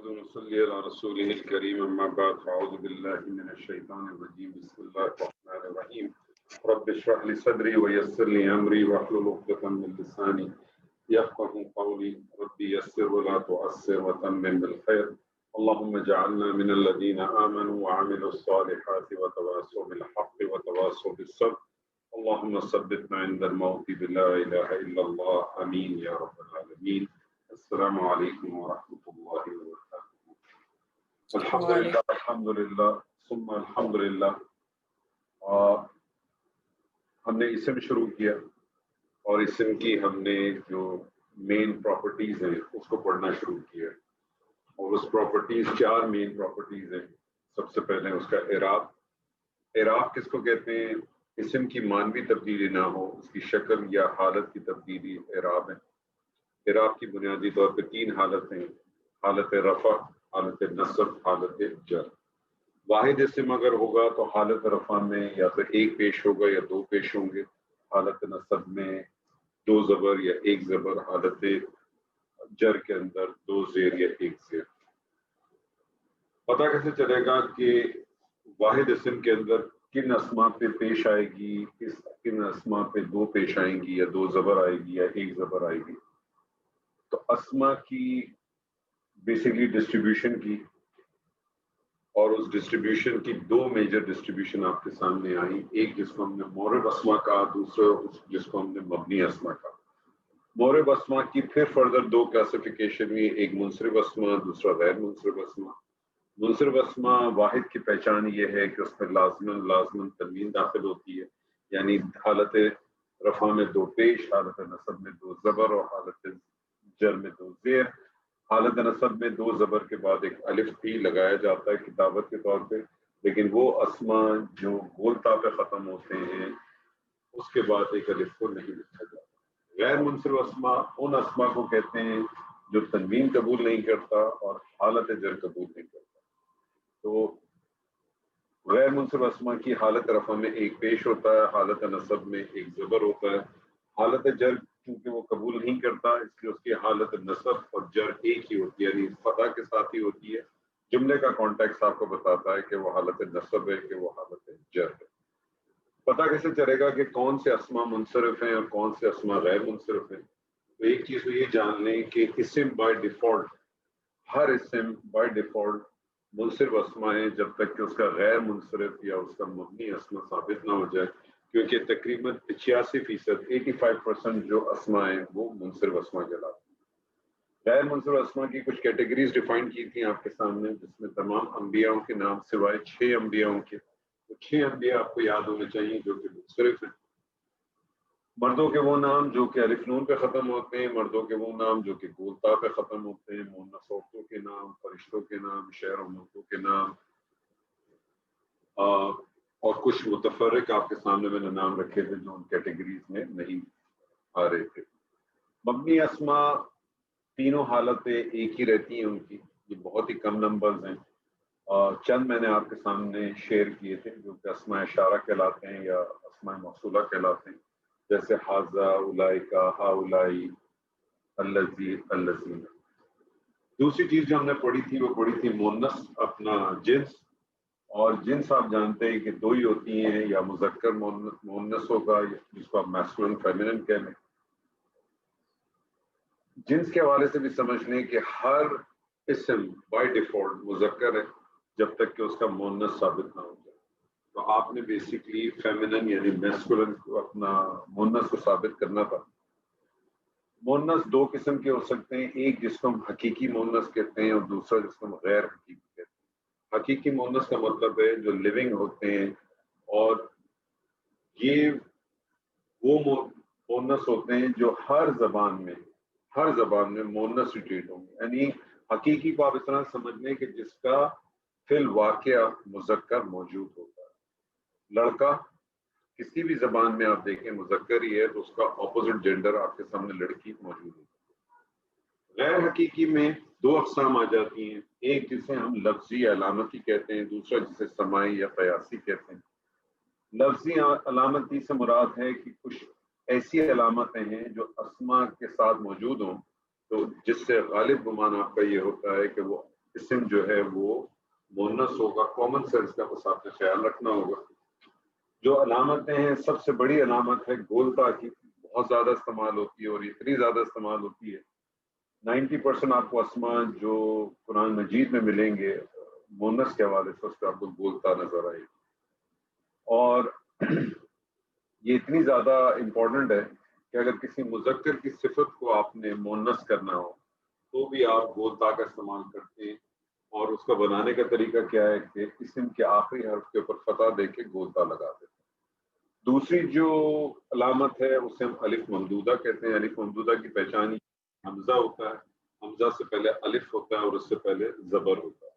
نحمد ونصلي على رسوله الكريم أما بعد فأعوذ بالله من الشيطان الرجيم بسم الله الرحمن الرحيم رب اشرح لي صدري ويسر لي أمري واحلل عقدة من لساني يفقهوا قولي ربي يسر ولا تعسر وتمم بالخير اللهم اجعلنا من الذين آمنوا وعملوا الصالحات وتواصوا بالحق وتواصوا بالصبر اللهم ثبتنا عند الموت بلا إله إلا الله آمين يا رب العالمين. السلام علیکم ورحمۃ اللہ وبرکاتہ. الحمدللہ ثم الحمدللہ. ہم نے اسم شروع کیا اور اسم کی ہم نے جو مین پراپرٹیز ہیں اس کو پڑھنا شروع کیا اور اس پراپرٹیز 4 مین پراپرٹیز ہیں. سب سے پہلے اس کا اعراب. اعراب کس کو کہتے ہیں؟ اسم کی مانوی تبدیلی نہ ہو، اس کی شکل یا حالت کی تبدیلی اعراب ہے. اعراب کی بنیادی طور پہ 3 حالتیں ہیں: حالت رفع، حالت نصب، حالت جر. واحد اسم اگر ہوگا تو حالت رفع میں یا تو 1 پیش ہوگا یا 2 پیش ہوں گے. حالت نصب میں 2 زبر یا 1 زبر. حالت جر کے اندر 2 زیر یا 1 زیر. پتہ کیسے چلے گا کہ واحد اسم کے اندر کن اسما پہ پیش آئے گی، کن اسما پہ 2 پیش آئیں گی یا 2 زبر آئے گی یا 1 زبر آئے گی؟ تو اسما کی بیسیکلی ڈسٹریبیوشن کی، اور اس ڈسٹریبیوشن کی 2 میجر ڈسٹریبیوشن آپ کے سامنے آئیں. ایک جس کو ہم نے مورب اسما کہا، دوسرا جس کو ہم نے مبنی اسما کہا. مورب اسما کی پھر فردر 2 کلاسیفیکیشن ہوئی، ایک منصرف اسما، دوسرا غیر منصرف اسما. منصرف اسما واحد کی پہچان یہ ہے کہ اس میں لازماً تنوین داخل ہوتی ہے، یعنی حالت رفع میں 2 پیش، حالت نصب میں 2 زبر اور حالت جر میں 2 زیر. حالت نصب میں 2 زبر کے بعد ایک الف بھی لگایا جاتا ہے کتابت کے طور پہ، لیکن وہ اسما جو گولتا پہ ختم ہوتے ہیں اس کے بعد ایک الف کو نہیں لکھا جاتا. غیر منصرف اسما ان اسما کو کہتے ہیں جو تنوین قبول نہیں کرتا اور حالت جر قبول نہیں کرتا. تو غیر منصرف اسما کی حالت رفع میں 1 پیش ہوتا ہے، حالت نصب میں 1 زبر ہوتا ہے. حالت جر چونکہ وہ قبول نہیں کرتا اس لیے اس کی حالت نصب اور جر ایک ہی ہوتی ہے، یعنی فتح کے ساتھ ہی ہوتی ہے. جملے کا کانٹیکس آپ کو بتاتا ہے کہ وہ حالت نصب ہے کہ وہ حالت جر ہے. پتہ کیسے چلے گا کہ کون سے اسما منصرف ہیں اور کون سے اسما غیر منصرف ہیں؟ تو ایک چیز تو یہ جان لیں کہ اسم بائی ڈیفالٹ، ہر اسم بائی ڈیفالٹ منصرف اسما ہے جب تک کہ اس کا غیر منصرف یا اس کا مبنی اسما ثابت نہ ہو جائے، کیونکہ تقریباً 85% 85% جو اسما ہیں وہ منصرف اسما کہلاتے ہیں. غیر منصرف اسما کی کچھ کیٹیگریز ڈیفائن کی تھیں آپ کے سامنے، جس میں تمام انبیاء کے نام سوائے 6 انبیاء کے. وہ 6 انبیاء آپ کو یاد ہونے چاہیے جو کہ منصرف ہیں. مردوں کے وہ نام جو کہ الف نون پہ ختم ہوتے ہیں، مردوں کے وہ نام جو کہ گولتا پہ ختم ہوتے ہیں، مؤنث عورتوں کے نام، فرشتوں کے نام، شہر و ملکوں کے نام، اور کچھ متفرق آپ کے سامنے میں نے نام رکھے تھے جو ان کیٹیگریز میں نہیں آ رہے تھے. مبنی اسما تینوں حالتیں ایک ہی رہتی ہیں ان کی، یہ بہت ہی کم نمبرز ہیں. چند میں نے آپ کے سامنے شیئر کیے تھے جو کہ اسماء اشارہ کہلاتے ہیں یا اسماء موصولہ کہلاتے ہیں، جیسے حاذا، اولئک، ہؤلاء، الذی، الذین. دوسری چیز جو ہم نے پڑھی تھی وہ پڑھی تھی مؤنث اپنا جنس. اور جنس آپ جانتے ہیں کہ 2 ہی ہوتی ہیں، یا مذکر مؤنث ہوگا جس کو آپ میسکولن فیمینن کہہ لیں. جنس کے حوالے سے بھی سمجھ لیں کہ ہر اسم بائی ڈیفالٹ مذکر ہے جب تک کہ اس کا مؤنث ثابت نہ ہو جائے. تو آپ نے بیسیکلی فیمینن یعنی میسکولن کو اپنا مؤنث کو ثابت کرنا تھا. مؤنث 2 قسم کے ہو سکتے ہیں، ایک جس کو ہم حقیقی مؤنث کہتے ہیں اور دوسرا جس کو ہم غیر حقیقی کہتے ہیں. حقیقی مؤنث کا مطلب ہے جو لیونگ ہوتے ہیں، اور یہ وہ مؤنث ہوتے ہیں جو ہر زبان میں مؤنث ٹریٹ ہوں گے. یعنی حقیقی کو آپ اس طرح سمجھ لیں کہ جس کا فی الواقعہ مذکر موجود ہوتا ہے. لڑکا کسی بھی زبان میں آپ دیکھیں مذکر ہی ہے تو اس کا اپوزٹ جینڈر آپ کے سامنے لڑکی موجود ہے. غیر حقیقی میں 2 اقسام آ جاتی ہیں، ایک جسے ہم لفظی علامتی کہتے ہیں، دوسرا جسے سماعی یا قیاسی کہتے ہیں. لفظی علامتی سے مراد ہے کہ کچھ ایسی علامتیں ہیں جو اسما کے ساتھ موجود ہوں، تو جس سے غالب گمان آپ کا یہ ہوتا ہے کہ وہ اسم جو ہے وہ مونس ہوگا. کامن سینس کا بس آپ نے خیال رکھنا ہوگا. جو علامتیں ہیں سب سے بڑی علامت ہے گولتا کی, بہت زیادہ استعمال ہوتی ہے اور اتنی زیادہ استعمال ہوتی ہے 90% آپ کو اسما جو قرآن مجید میں ملیں گے مونس کے حوالے سے اس پہ آپ کو گولتا نظر آئے. اور یہ اتنی زیادہ امپورٹنٹ ہے کہ اگر کسی مذکر کی صفت کو آپ نے مونس کرنا ہو تو بھی آپ گولتا کا استعمال کرتے ہیں. اور اس کا بنانے کا طریقہ کیا ہے کہ اسم کے آخری حرف کے اوپر فتح دے کے گولتا لگا دیتے ہیں. دوسری جو علامت ہے اسے ہم الف ممدودہ کہتے ہیں. الف ممدودہ کی پہچان حمزہ ہوتا ہے, حمزہ سے پہلے الف ہوتا ہے اور اس سے پہلے زبر ہوتا ہے.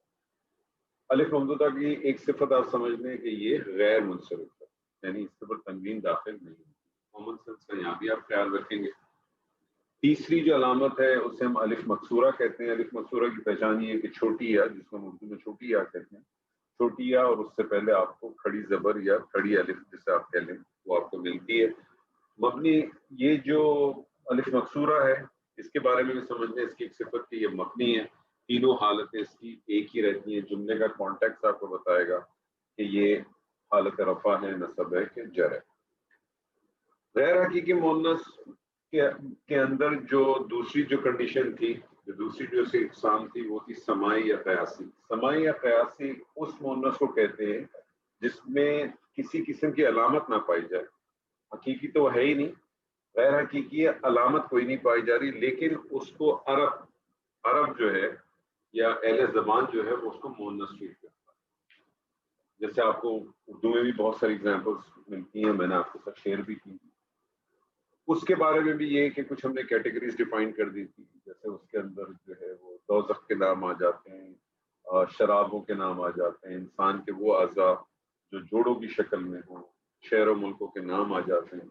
الف ممدودہ کی ایک صفت آپ سمجھ لیں کہ یہ غیر منصرف ہے, یعنی اس کے اوپر تنوین داخل نہیں ہوتی. کامن سینس کا یہاں بھی آپ خیال رکھیں گے. تیسری جو علامت ہے اسے ہم الف مکسورہ کہتے ہیں. الف مکسورہ کی پہچان یہ ہے کہ چھوٹی یا, جس کو ہم اردو میں چھوٹی یا کہتے ہیں, چھوٹی یا اور اس سے پہلے آپ کو کھڑی زبر یا کھڑی الف جسے آپ کہہ لیں وہ آپ کو ملتی ہے. مبنی, یہ جو الف مکسورہ ہے اس کے بارے میں بھی سمجھ لیں, اس کی ایک صفت کی یہ مبنی ہے. تینوں حالتیں اس کی ایک ہی رہتی ہیں. جملے کا کانٹیکس آپ کو بتائے گا کہ یہ حالت رفع ہے, نصب ہے کہ جر ہے. غیر حقیقی مؤنث کے اندر جو دوسری جو کنڈیشن تھی, جو دوسری جو سی اقسام تھی وہ تھی سماعی یا قیاسی. سماعی یا قیاسی اس مؤنث کو کہتے ہیں جس میں کسی قسم کی علامت نہ پائی جائے. حقیقی تو ہے ہی نہیں, غیر حقیقی علامت کوئی نہیں پائی جا رہی, لیکن اس کو عرب جو ہے یا اہل زبان جو ہے وہ اس کو مؤنث ٹریٹ کرتا ہے. جیسے آپ کو اردو میں بھی بہت ساری اگزامپلس ملتی ہیں, میں نے آپ کے ساتھ شیئر بھی کی. اس کے بارے میں بھی یہ کہ کچھ ہم نے کیٹیگریز ڈیفائن کر دی تھی. جیسے اس کے اندر جو ہے وہ دوزخ کے نام آ جاتے ہیں, شرابوں کے نام آ جاتے ہیں, انسان کے وہ اعضاء جو جوڑوں کی شکل میں ہوں, شہر و ملکوں کے نام آ جاتے ہیں.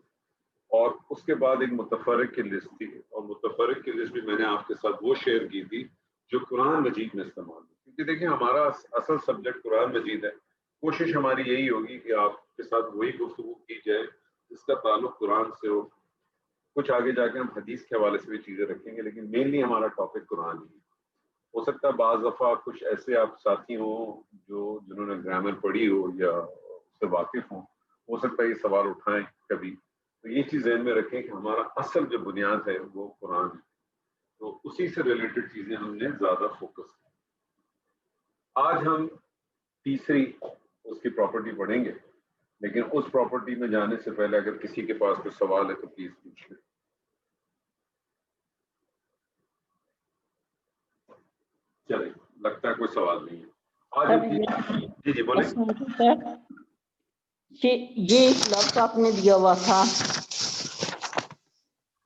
اور اس کے بعد ایک متفرق کی لسٹ تھی, اور متفرق کی لسٹ بھی میں نے آپ کے ساتھ وہ شیئر کی تھی جو قرآن مجید میں استعمال ہوئی. کیونکہ دیکھیں ہمارا اصل سبجیکٹ قرآن مجید ہے. کوشش ہماری یہی ہوگی کہ آپ کے ساتھ وہی گفتگو کی جائے جس کا تعلق قرآن سے ہو. کچھ آگے جا کے ہم حدیث کے حوالے سے بھی چیزیں رکھیں گے, لیکن مینلی ہمارا ٹاپک قرآن ہی ہے. ہو سکتا ہے بعض دفعہ کچھ ایسے آپ ساتھی ہوں جنہوں نے گرامر پڑھی ہو یا اس سے واقف ہوں, ہو سکتا ہے یہ سوال اٹھائیں کبھی. تو یہ چیز ذہن میں رکھیں کہ ہمارا اصل جو بنیاد ہے وہ قرآن ہے, تو اسی سے ریلیٹڈ چیزیں ہم نے زیادہ فوکس کی. آج ہم تیسری اس کی پراپرٹی پڑھیں گے, لیکن اس پراپرٹی میں جانے سے پہلے اگر کسی کے پاس کوئی سوال ہے تو پلیز پوچھ لیں. چلے, لگتا ہے کوئی سوال نہیں ہے. آج ہم جی جی بولیں. یہ لفظ آپ نے دیا ہوا تھا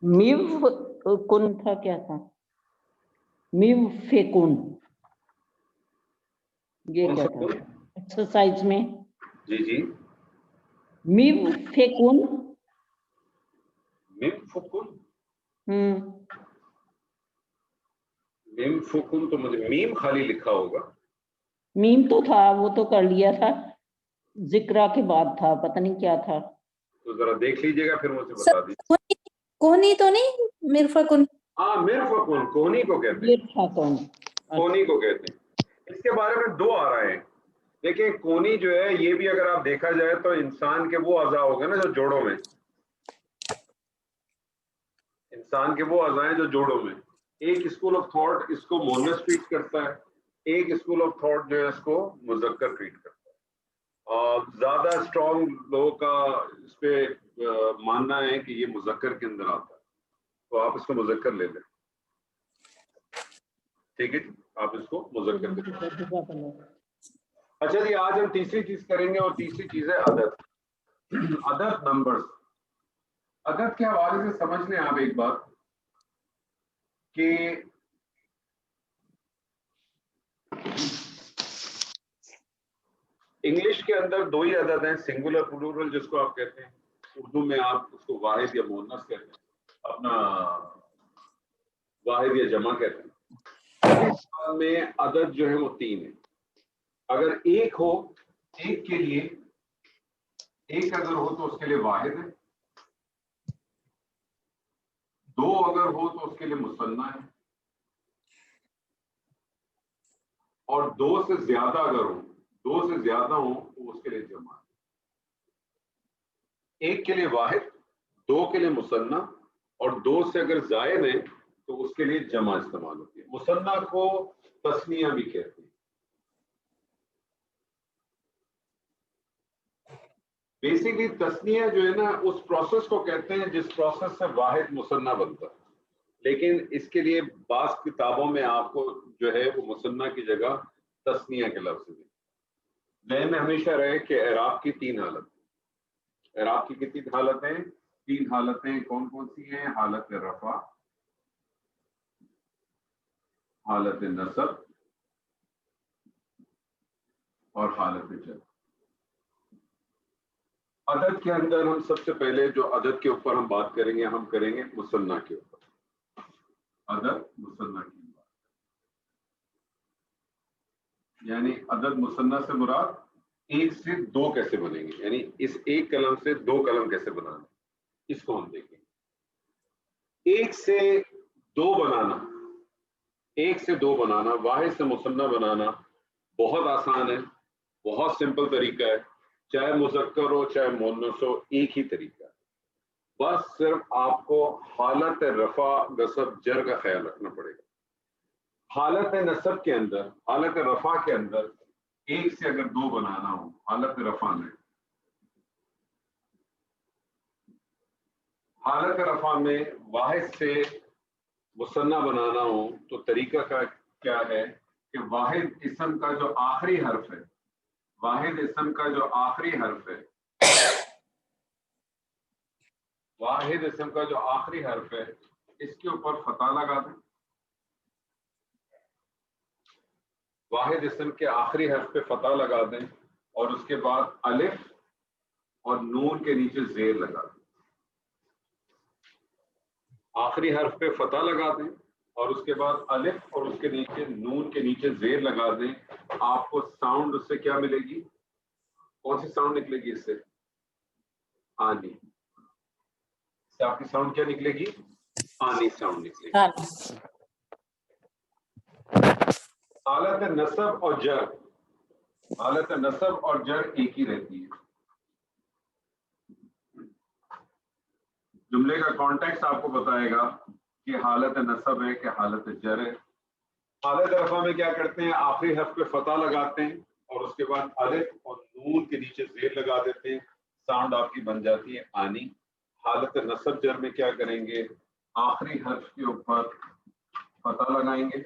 میو کن تھا, کیا تھا میو فیکن, یہ کیا تھا ایکسرسائز میں؟ جی جی میو فیکن, میم فکن, میم فکن تو مجھے میم خالی لکھا ہوگا. میم تو تھا, وہ تو کر لیا تھا, ذکرہ کے بعد تھا, پتہ نہیں کیا تھا. تو ذرا دیکھ لیجئے گا پھر مجھے بتا دیجیے. کونی تو نہیں, مرفقن. ہاں مرفقن, کونی کو کہتے ہیں, کونی کو کہتے ہیں. اس کے بارے میں دو آ رہے ہیں. دیکھیں کونی جو ہے یہ بھی اگر آپ دیکھا جائے تو انسان کے وہ اعضاء ہو گئے نا جو جوڑوں میں, انسان کے وہ اعضاء ہیں جو جوڑوں میں. ایک اسکول آف تھاٹ اس کو مونس ٹریٹ کرتا ہے, ایک اسکول آف تھاٹ جو ہے اس کو مذکر ٹریٹ کرتا ہے. زیادہ اسٹرانگ لوگوں کا اس پہ ماننا ہے کہ یہ مذکر کے اندر آتا ہے, تو آپ اس کو مذکر لے لیں. ٹھیک ہے جی, آپ اس کو مذکر لے لیں. اچھا جی, آج ہم تیسری چیز کریں گے, اور تیسری چیز ہے عدد. عدد نمبرز. عدد کے حوالے سے سمجھ لیں آپ ایک بات کہ انگلش کے اندر دو ہی عدد ہیں, سنگولر پلورل جس کو آپ کہتے ہیں. اردو میں آپ اس کو واحد یا مؤنث کہتے ہیں, اپنا واحد یا جمع کہتے ہیں. میں عدد جو ہے وہ تین ہے. اگر ایک ہو, ایک کے لیے ایک اگر ہو تو اس کے لیے واحد ہے, دو اگر ہو تو اس کے لیے مثنیٰ ہے, اور 2 سے زیادہ اگر ہوں، 2 سے زیادہ ہوں تو اس کے لیے جمع ہے. 1 کے لیے واحد، 2 کے لیے مثنیٰ، اور 2 سے اگر زائد ہے تو اس کے لیے جمع استعمال ہوتی ہے. مثنیٰ کو تثنیہ بھی کہتے ہیں. بیسیکلی تثنیہ جو ہے نا اس پروسیس کو کہتے ہیں جس پروسیس سے واحد مثنیٰ بنتا ہے. لیکن اس کے لیے بعض کتابوں میں آپ کو جو ہے وہ مثنیٰ کی جگہ تثنیہ کے لفظ ہیں. ذہن میں ہمیشہ رہے کہ اعراب کی 3 حالت. اعراب کی کتنی حالتیں؟ 3 حالتیں. کون کون سی ہیں؟ حالت رفع، حالت نصب اور حالت جر. عدد کے اندر ہم سب سے پہلے جو عدد کے اوپر ہم بات کریں گے، ہم کریں گے مثنیٰ کے اوپر. عدد مثنیٰ کی بات، یعنی عدد مثنیٰ سے مراد 1 سے 2 کیسے بنیں گے، یعنی اس 1 قلم سے 2 قلم کیسے بنانا، اس کو ہم دیکھیں گے. 1 سے 2 بنانا، 1 سے 2 بنانا، واحد سے مثنیٰ بنانا بہت آسان ہے، بہت سمپل طریقہ ہے. چاہے مذکر ہو چاہے مؤنث ہو، ایک ہی طریقہ ہے. بس صرف آپ کو حالت رفع نصب جر کا خیال رکھنا پڑے گا. حالت نصب کے اندر، حالت رفع کے اندر 1 سے اگر 2 بنانا ہو حالت رفع میں، حالت رفع میں واحد سے مثنیٰ بنانا ہو تو طریقہ کا کیا ہے کہ واحد اسم کا جو آخری حرف ہے، واحد اسم کا جو آخری حرف ہے، واحد اسم کا جو آخری حرف ہے اس کے اوپر فتح لگا دیں. واحد اسم کے آخری حرف پہ فتح لگا دیں اور اس کے بعد الف اور نون کے نیچے زیر لگا دیں. آخری حرف پہ فتح لگا دیں اور اس کے بعد الف اور اس کے نیچے نون کے نیچے زیر لگا دیں. آپ کو ساؤنڈ اس سے کیا ملے گی؟ کون سی ساؤنڈ نکلے گی اس سے؟ آنی. اس سے آپ کی ساؤنڈ کیا نکلے گی؟ آنی ساؤنڈ نکلے گی. حالت نصب اور جر، حالت نصب اور جر ایک ہی رہتی ہے. جملے کا کانٹیکسٹ آپ کو بتائے گا کہ حالت نصب ہے کہ حالت جر ہے. حالت رفع میں کیا کرتے ہیں؟ آخری حرف پہ فتح لگاتے ہیں اور اس کے بعد الف اور نون کے نیچے زیر لگا دیتے ہیں. ساؤنڈ آپ کی بن جاتی ہے آنی. حالت نصب جر میں کیا کریں گے؟ آخری حرف کے اوپر فتح لگائیں گے،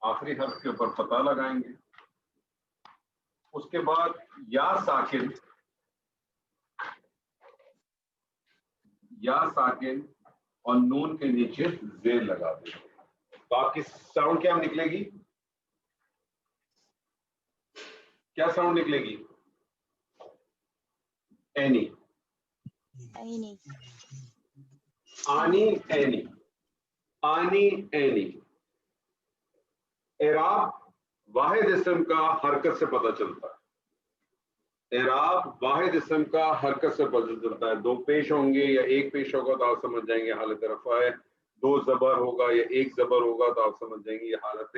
آخری حرف کے اوپر فتح لگائیں گے. اس کے بعد یا ساکن، یا ساکن اور نون کے نیچے زیر لگا دیں. تو آپ کی ساؤنڈ کیا نکلے گی؟ کیا ساؤنڈ نکلے گی؟ اینی. آنی اینی، آنی اینی. اعراب واحد اسم کا حرکت سے پتہ چلتا ہے. اعراب واحد اسم کا حرکت سے پتہ چلتا ہے. 2 پیش ہوں گے یا 1 پیش ہوگا تو آپ سمجھ جائیں گے حالت رفع ہے. 2 زبر ہوگا یا 1 زبر ہوگا تو آپ سمجھ جائیں گے یہ حالت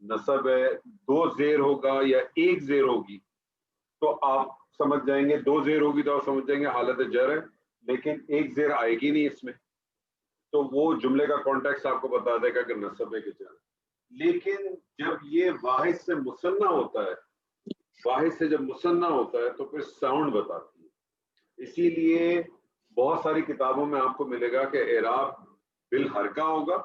نصب ہے. 2 زیر ہوگا یا 1 زیر ہوگی تو آپ سمجھ جائیں گے، 2 زیر ہوگی تو آپ سمجھ جائیں گے حالت جر ہے. لیکن 1 زیر آئے گی نہیں اس میں، تو وہ جملے کا کانٹیکسٹ آپ کو بتا دے گا کہ نصب ہے کہ جر ہے. لیکن جب یہ واحد سے مثنیٰ ہوتا ہے، واحد سے جب مثنیٰ ہوتا ہے تو پھر ساؤنڈ بتاتی ہے. اسی لیے بہت ساری کتابوں میں آپ کو ملے گا کہ اعراب بالحرکہ ہوگا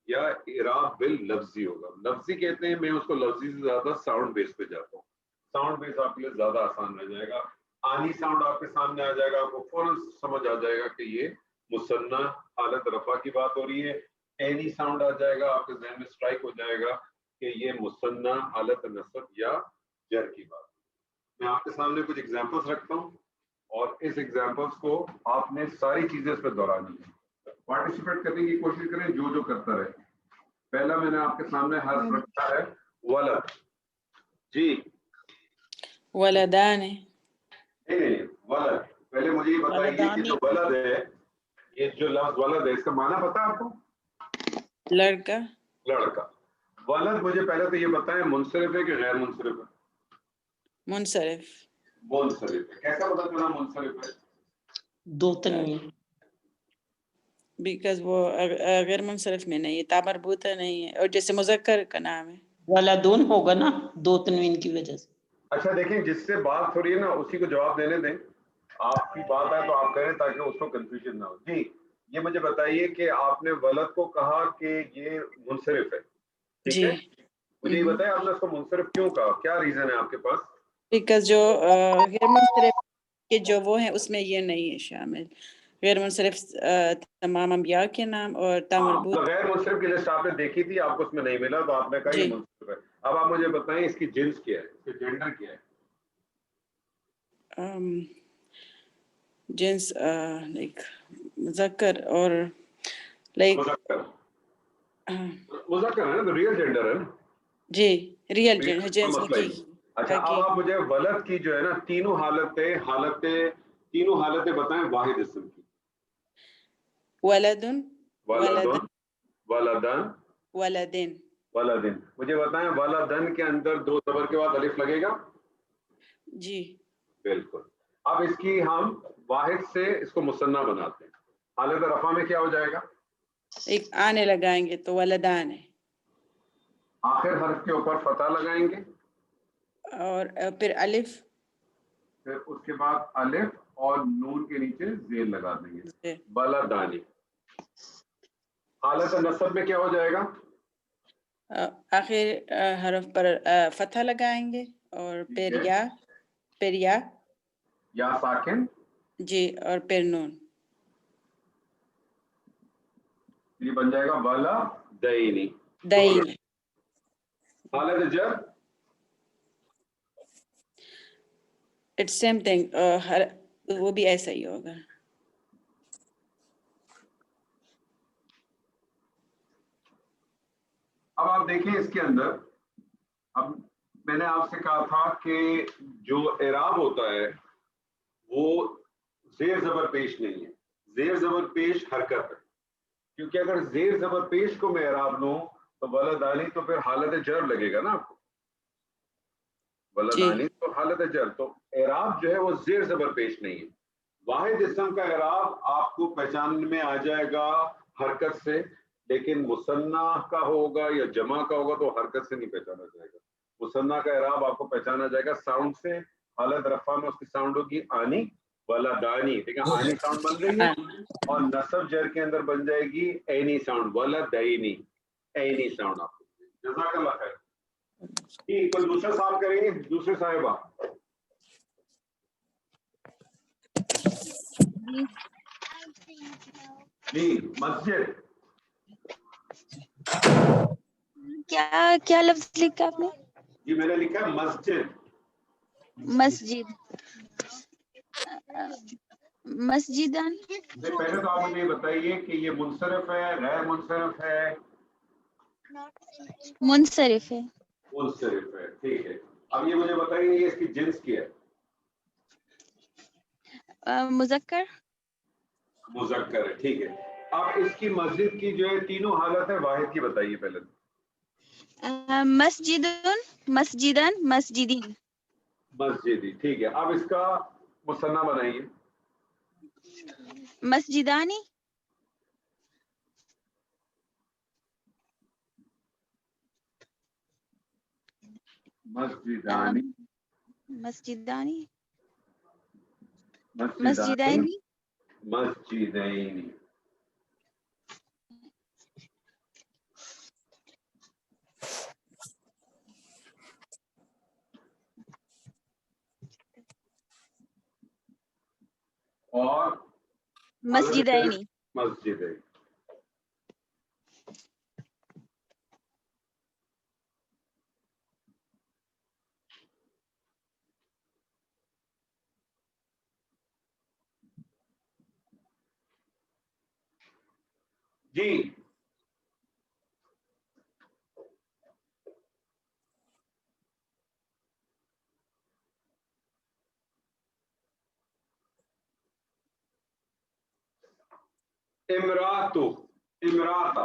یا اعراب باللفظی ہوگا. لفظی کہتے ہیں، میں اس کو لفظی سے زیادہ ساؤنڈ بیس پہ جاتا ہوں. ساؤنڈ بیس آپ کے لیے زیادہ آسان رہ جائے گا. آنی ساؤنڈ آپ کے سامنے آ جائے گا، آپ کو فوراً سمجھ آ جائے گا کہ یہ مثنیٰ حالت رفع کی بات ہو رہی ہے. اینی ساؤنڈ آ جائے گا، آپ کے ذہن میں اسٹرائک ہو جائے گا کہ یہ مثنیٰ حالت نصب یا جر کی بات. میں آپ کے سامنے کچھ ایگزامپلس رکھتا ہوں اور اس ایگزامپلس کو آپ نے ساری چیزیں اس پہ دہرانی ہے. پارٹیسپیٹ کرنے کی کوشش کریں، جو کرتا رہے. پہلا میں نے آپ کے سامنے حرف رکھا ہے ولد. جی ولدان. نہیں، ولد. پہلے مجھے یہ بتائیے کہ جو ولد ہے، یہ جو لفظ ولد ہے اس کا معنی پتا ہے آپ کو؟ لڑکا. لڑکا. ولد مجھے پہلے تو یہ بتائیں منصرف ہے کہ غیر منصرف ہے؟ منصرف. منصرف ہے. کیسا پتا چلا منصرف ہے؟ دو تنوین. بیکاز وہ غیر منصرف میں نہیں ہے، تا مربوطہ نہیں ہے، اور جیسے مذکر کا نام ہے. ولدون ہوگا نا دو تنوین کی وجہ سے. اچھا دیکھیں جس سے بات ہو رہی ہے نا اسی کو جواب دینے دیں. آپ کی بات ہے تو آپ کریں تاکہ اس کو کنفیوژن نہ ہو. جی یہ مجھے بتائیے کہ آپ نے ولد کو کہا کہ یہ منصرف ہے، ٹھیک جی. ہے؟ مجھے یہ بتائیں آپ نے اس کو منصرف کیوں کہا؟ کیا ریزن ہے آپ کے پاس؟ بیکاز جو غیر منصرف کے جو وہ ہیں اس میں یہ نہیں ہے شامل. غیر منصرف تمام انبیاء کے نام اور تا مربوط. غیر منصرف کی لسٹ آپ نے دیکھی تھی، آپ کو اس میں نہیں ملا تو آپ نے کہا یہ منصرف ہے. اب آپ مجھے بتائیں اس کی جنس کیا ہے، اس کا جینڈر کیا ہے؟ جنس لائک مذکر اور لائک مذکر. مذکر ہے نا تو ریئل جینڈر ہے نا. جی ریئل جنس مسئلہ ہی. اچھا اب آپ مجھے ولد کی جو ہے نا تینوں حالتیں بتائیں واحد اسم کی. ولدن ولدن ولدن ولدن. ولدن. مجھے بتائیں ولدن کے اندر دو زبر کے بعد الف لگے گا؟ جی بالکل. اب اس کی ہم واحد سے اس کو مثنیٰ بناتے ہیں. حالت رفع میں کیا ہو جائے گا؟ ایک آنے لگائیں گے تو ولدان ہے، آخر حرف کے اوپر فتح لگائیں گے اور پھر الف، پھر اس کے بعد الف اور نون کے نیچے زیر لگا دیں گے. بلدانی. حالت نصب میں کیا ہو جائے گا؟ آخر حرف پر فتح لگائیں گے اور پھر یا ساکن. جی اور پھر نون. یہ بن جائے گا بالا دینی. دین. حالت جر اٹس سیم تھنگ، وہ بھی ایسا ہی ہوگا. اب آپ دیکھیں اس کے اندر، اب میں نے آپ سے کہا تھا کہ جو اعراب ہوتا ہے وہ زیر زبر پیش نہیں ہے، زیر زبر پیش حرکت ہے. کیونکہ اگر زیر زبر پیش کو میں اعراب لوں تو ولدانی تو پھر حالت جر لگے گا نا آپ کو. ولدانی تو حالت جر، تو اعراب جو ہے وہ زیر زبر پیش نہیں ہے. واحد اسم کا اعراب آپ کو پہچان میں آ جائے گا حرکت سے، لیکن مثنیٰ کا ہوگا یا جمع کا ہوگا تو حرکت سے نہیں پہچانا جائے گا. مثنیٰ کا اعراب آپ کو پہچانا جائے گا ساؤنڈ سے. حالت رفع میں اس کی ساؤنڈ ہوگی آنی. ولدانی، ٹھیک ہے، آنی ساؤنڈ بن رہی ہے. اور نصب جر کے اندر بن جائے گی اینی ساؤنڈ، ولدینی، اینی ساؤنڈ آپ کو. جزاک اللہ خیر. ٹھیک، کوئی دوسرا سوال کریں گے؟ دوسرے صاحبہ جی. مسجد کیا لفظ لکھا آپ نے؟ جی میں نے لکھا ہے مسجد. مسجد. مسجدان. پہلے تو آپ مجھے یہ بتائیے کہ یہ منصرف ہے غیر منصرف ہے؟ منصرف ہے. منصرف ہے، ٹھیک ہے. اب یہ مجھے بتائیے یہ اس کی جنس کیا ہے؟ مذکر. مذکر ہے، ٹھیک ہے. اب اس کی مسجد کی جو ہے تینوں حالت ہے واحد کی بتائیے پہلے. مسجدن مسجدن مسجدین. مسجدی، ٹھیک ہے. اب اس کا مثنیٰ بنائیے. مسجدانی. مسجدانی. مسجدانی. مسجدانی. مسجدین. اور مسجدینی. مسجدین. جی امراتو، امراتا.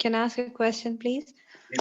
can I ask a question please?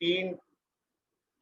3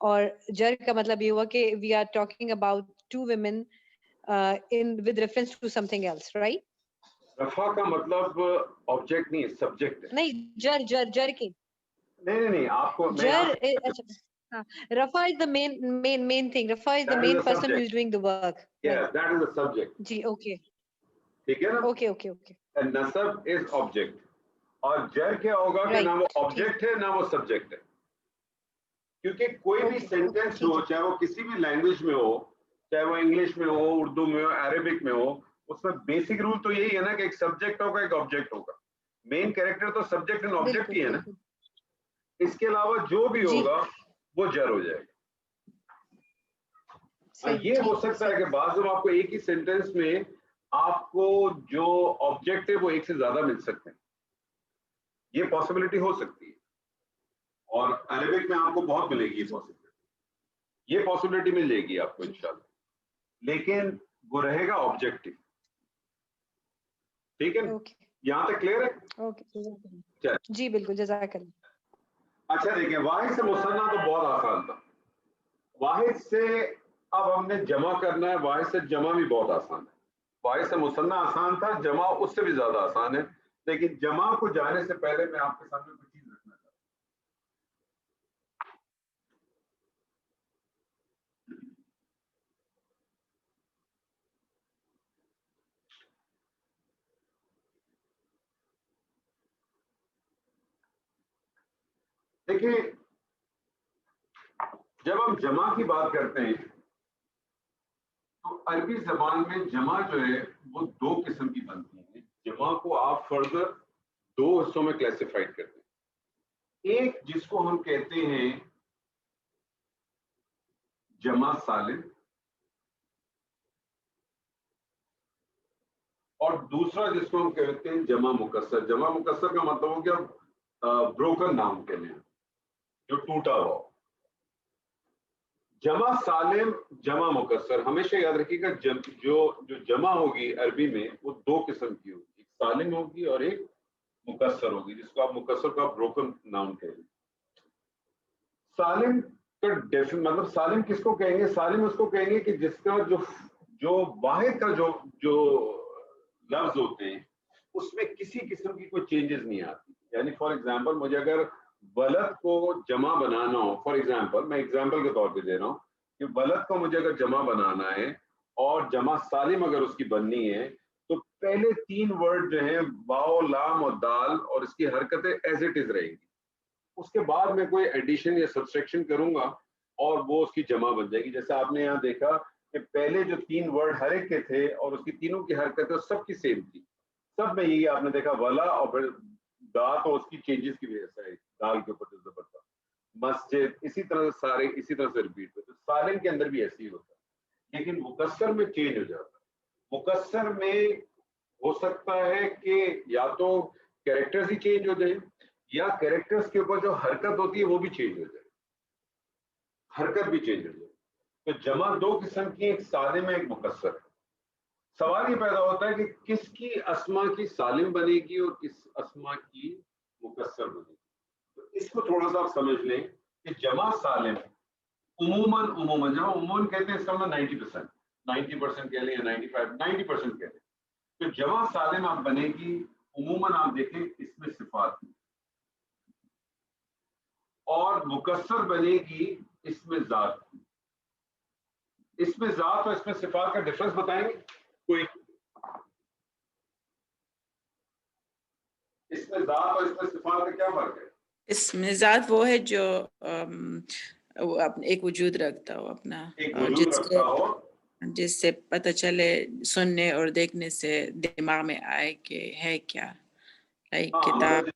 اور جر کا مطلب یہ ہوا کہ we are talking about two women in with reference to something else, right? رفع کا مطلب آبجیکٹ نہیں ہے، سبجیکٹ ہے. نہیں جر کی نہیں آپ کو میں جر آپ اچھا ہاں Rafa is the main thing. Rafa is the That is main the person who subject. is doing the work. yeah, Right. that is the subject. G okay ٹھیک ہے نا. okay And نصب is object. اور جر کیا ہوگا کہ Right. نہ وہ آبجیکٹ ہے نہ وہ سبجیکٹ ہے. کیونکہ کوئی بھی Okay, سینٹینس ٹھیک ہو ہے. چاہے وہ کسی بھی لینگویج میں ہو، چاہے وہ انگلش میں ہو، اردو میں ہو، عربک میں ہو، اس میں بیسک رول تو یہی ہے نا کہ ایک سبجیکٹ ہوگا ایک آبجیکٹ ہوگا. مین کیریکٹر تو سبجیکٹ اینڈ آبجیکٹ ہی ہے نا. اس کے علاوہ جو بھی جی. ہوگا وہ جر ہو جائے گا. صحیح، یہ ہو ٹھیک، سکتا ہے صحیح. کہ بعض آپ کو ایک ہی سینٹینس میں آپ کو جو آبجیکٹ ہے وہ ایک سے زیادہ مل سکتے ہیں. یہ پاسبلٹی ہو سکتی ہے، اور عربک میں آپ کو بہت ملے گی یہ پاسبلٹی مل جائے گی آپ کو انشاءاللہ. لیکن وہ رہے گا آبجیکٹو. ٹھیک ہے، اوکے یہاں تک کلیئر ہے. اوکے جی بالکل، جزاک اللہ. اچھا دیکھیں، واحد سے مثنیٰ تو بہت آسان تھا. واحد سے اب ہم نے جمع کرنا ہے. واحد سے جمع بھی بہت آسان ہے. واحد سے مثنیٰ آسان تھا، جمع اس سے بھی زیادہ آسان ہے. لیکن جمع کو جانے سے پہلے میں آپ کے سامنے کچھ چیز رکھنا چاہتا ہوں. دیکھیں، جب ہم جمع کی بات کرتے ہیں تو عربی زبان میں جمع جو ہے وہ دو قسم کی بنتی ہیں. جمع کو آپ فردر دو حصوں میں کلاسیفائڈ کرتے ہیں. ایک جس کو ہم کہتے ہیں جمع سالم، اور دوسرا جس کو ہم کہتے ہیں جمع مکسر. جمع مکسر کا مطلب ہو گیا بروکن نام کے لیے، جو ٹوٹا ہوا. جمع سالم، جمع مکسر، ہمیشہ یاد رکھیے گا جو جمع ہوگی عربی میں وہ دو قسم کی ہوگی. ایک سالم ہوگی اور ایک مکسر ہوگی، جس کو آپ مکسر کا بروکن نام کہیں گے. سالم کا مطلب سالم کس کو کہیں گے؟ سالم اس کو کہیں گے کہ جس کا جو واحد کا جو لفظ ہوتے ہیں اس میں کسی قسم کی کوئی چینجز نہیں آتی. یعنی فار ایگزامپل مجھے اگر ولد کو جمع بنانا ہو، فار ایگزامپل میں ایگزامپل کے طور پہ دے رہا ہوں کہ ولد کو مجھے اگر جمع بنانا ہے اور جمع سالم اگر اس کی بننی ہے تو پہلے تین ورڈ جو ہیں واو، لام اور دال، اور اس کی حرکتیں ایز اٹ از رہیں گی. اس کے بعد میں کوئی ایڈیشن یا سبسٹریکشن کروں گا اور وہ اس کی جمع بن جائے گی. جیسے آپ نے یہاں دیکھا کہ پہلے جو تین ورڈ ہر ایک کے تھے اور اس کی تینوں کی حرکتیں سب کی سیم تھی. سب میں یہی آپ نے دیکھا ولا اور پھر دا تو اس کی چینجز کی وجہ سے دال کے اوپر جو زبر تھا. مسجد اسی طرح سے سارے اسی طرح سے ریپیٹ ہوتے. سالم کے اندر بھی ایسے ہی ہوتا ہے، لیکن مکسر میں چینج ہو جاتا ہے. مکسر میں ہو سکتا ہے کہ یا تو کیریکٹرز ہی چینج ہو جائیں یا کیریکٹرز کے اوپر جو حرکت ہوتی ہے وہ بھی چینج ہو جائے، حرکت بھی چینج ہو جائے. تو جمع دو قسم کی، ایک سالم ہے ایک مکسر ہے. سوال یہ پیدا ہوتا ہے کہ کس کی اسما کی سالم بنے گی اور کس اسما کی مکسر بنے گی. تو اس کو تھوڑا سا آپ سمجھ لیں کہ جمع سالم عموماً جب عموماً کہتے ہیں اس کا مطلب 90% کہہ لیں یا 90% کہہ لیں. تو جمع سالم آپ بنے گی عموماً آپ دیکھیں اس میں صفات کی، اور مکسر بنے گی اس میں ذات کی. اس میں ذات اور اس میں صفات کا ڈفرنس بتائیں گے کوئی؟ اس میں ذات اور اس میں صفات کا کیا فرق ہے؟ اس میں ذات وہ ہے جو ایک وجود رکھتا ہو اپنا، ایک وجود رکھتا ہو، جس سے پتہ چلے سننے اور دیکھنے سے دماغ میں آئے کہ ہے کیا. کتاب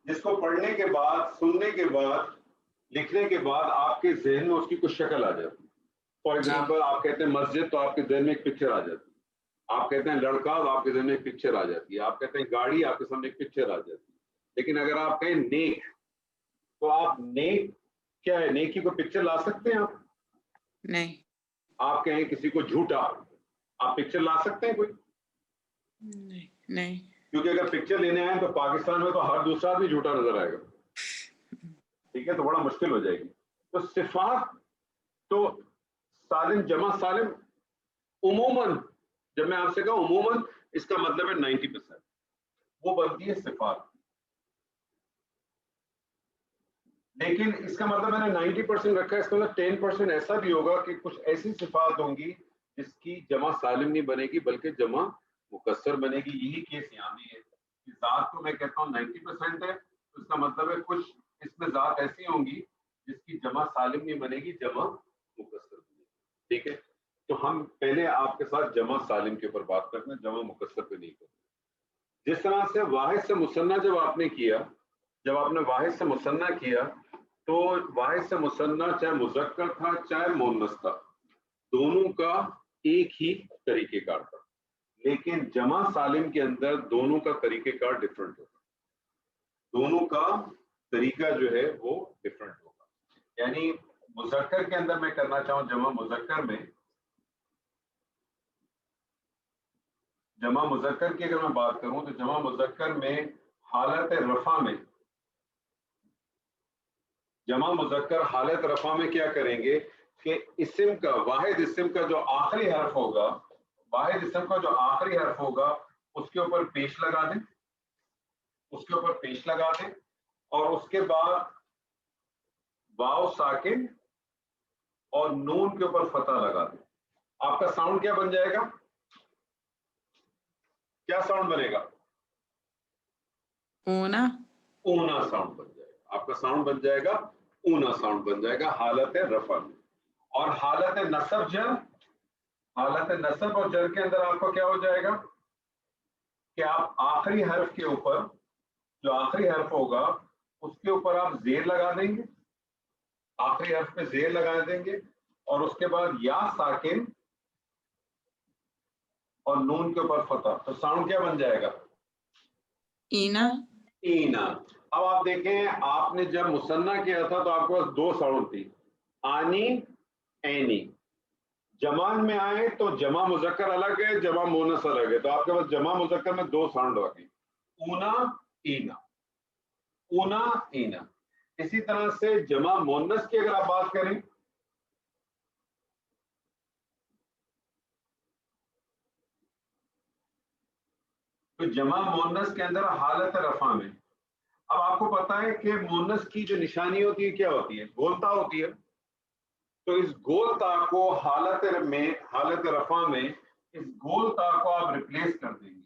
جس کو پڑھنے کے بعد، سننے کے بعد، لکھنے کے بعد آپ کے ذہن میں اس کی کچھ شکل آ جاتی. فار ایگزامپل آپ کہتے ہیں مسجد تو آپ کے ذہن میں ایک پکچر آ جاتی. آپ کہتے ہیں لڑکا تو آپ کے ذہن میں ایک پکچر آ جاتی ہے. آپ کہتے ہیں گاڑی، آپ کے سامنے ایک پکچر آ جاتی ہے. لیکن اگر آپ کہیں نیک، تو آپ نیک کیا ہے؟ نیکی کو پکچر لا سکتے ہیں آپ؟ نہیں. آپ کہیں کسی کو جھوٹا، آپ پکچر لا سکتے ہیں کوئی؟ نہیں. کیونکہ اگر پکچر لینے آئے تو پاکستان میں تو ہر دوسرا بھی جھوٹا نظر آئے گا. ٹھیک ہے، تو بڑا مشکل ہو جائے گی. تو صفات تو سالم جمع سالم عموماً، جب میں آپ سے کہا عموماً اس کا مطلب ہے 90%، وہ بنتی ہے صفات. لیکن اس کا مطلب میں نے 90% رکھا ہے، اس کا مطلب 10% ایسا بھی ہوگا کہ کچھ ایسی صفات ہوں گی جس کی جمع سالم نہیں بنے گی بلکہ جمع مکسر بنے گی. یہی کیس یہاں بھی ہے کہ ذات کو میں کہتا ہوں 90% ہے، تو اس کا مطلب ہے کچھ اس میں ذات ایسی ہوں گی جس کی جمع سالم نہیں بنے گی، جمع مکسر بنے گی. ٹھیک ہے، تو ہم پہلے آپ کے ساتھ جمع سالم کے اوپر بات کرتے ہیں، جمع مکسر پہ نہیں کرتے. جس طرح سے واحد سے مثنیٰ جب آپ نے کیا، جب آپ نے واحد سے مثنیٰ کیا تو واحد سے مثنیٰ چاہے مذکر تھا چاہے مؤنث تھا، دونوں کا ایک ہی طریقہ کار تھا. لیکن جمع سالم کے اندر دونوں کا طریقہ کار ڈفرنٹ ہوگا، دونوں کا طریقہ جو ہے وہ ڈفرنٹ ہوگا. یعنی مذکر کے اندر میں کرنا چاہوں جمع مذکر میں، جمع مذکر کی اگر میں بات کروں تو جمع مذکر میں حالت رفع میں، جمع مذکر حالت رفع میں کیا کریں گے کہ اسم کا، واحد اسم کا جو آخری حرف ہوگا، واحد اسم کا جو آخری حرف ہوگا اس کے اوپر پیش لگا دیں، اس کے اوپر پیش لگا دیں، اور اس کے بعد واو ساکن اور نون کے اوپر فتح لگا دیں. آپ کا ساؤنڈ کیا بن جائے گا؟ کیا ساؤنڈ بنے گا؟ اونا. اونا ساؤنڈ بن جائے گا. آپ کا ساؤنڈ بن جائے گا اونا ساؤنڈ بن جائے گا حالت رفع میں. اور حالت نصب جر، حالت نصب اور جر کے اندر آپ کو کیا ہو جائے گا کہ آپ آخری حرف کے اوپر، جو آخری حرف ہوگا اس کے اوپر آپ زیر لگا دیں گے، آخری حرف میں زیر لگا دیں گے، اور اس کے بعد یا ساکن اور نون کے اوپر فتح. تو ساؤنڈ کیا بن جائے گا؟ اینا. اینا. اب آپ دیکھیں، آپ نے جب مثنیٰ کیا تھا تو آپ کے پاس دو ساؤنڈ تھی، آنی اینی. جمع میں آئے تو جمع مذکر الگ ہے، جمع مونس الگ ہے، تو آپ کے پاس جمع مذکر میں دو ساؤنڈ آ گئی، اونا اینا، اونا اینا. اسی طرح سے جمع مونس کی اگر آپ بات کریں تو جمع مونس کے اندر حالت رفع میں، اب آپ کو پتا ہے کہ مونس کی جو نشانی ہوتی ہے کیا ہوتی ہے؟ گولتا ہوتی ہے. تو اس گولتا کو حالت میں، حالت رفع میں اس گولتا کو آپ ریپلیس کر دیں گے،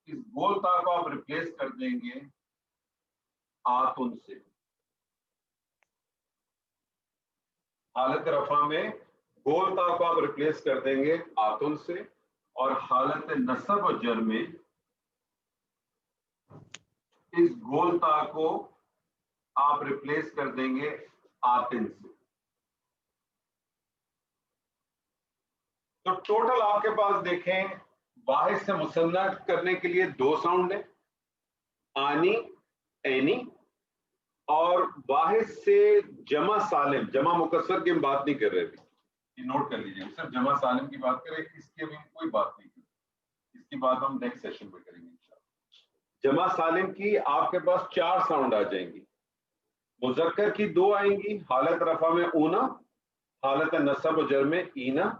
اس گولتا کو آپ ریپلیس کر دیں گے آتن سے. حالت رفع میں گولتا کو آپ ریپلیس کر دیں گے آتن سے، اور حالت نصب و جر میں اس گولتا کو آپ ریپلیس کر دیں گے آتن سے. تو ٹوٹل آپ کے پاس دیکھیں واحد سے مثنیٰ کرنے کے لیے دو ساؤنڈ ہیں، آنی اینی، اور واحد سے جمع سالم، جمع مکسر کی ہم بات نہیں کر رہے تھے، یہ نوٹ کر لیجیے، صرف جمع سالم کی بات کریں، اس کی ابھی کوئی بات نہیں کریں، اس کی بات ہم نیکسٹ سیشن میں کریں گے انشاءاللہ. جمع سالم کی آپ کے پاس چار ساؤنڈ آ جائیں گی، مذکر کی دو آئیں گی، حالت رفع میں اونا، حالت نصب و جر میں اینا،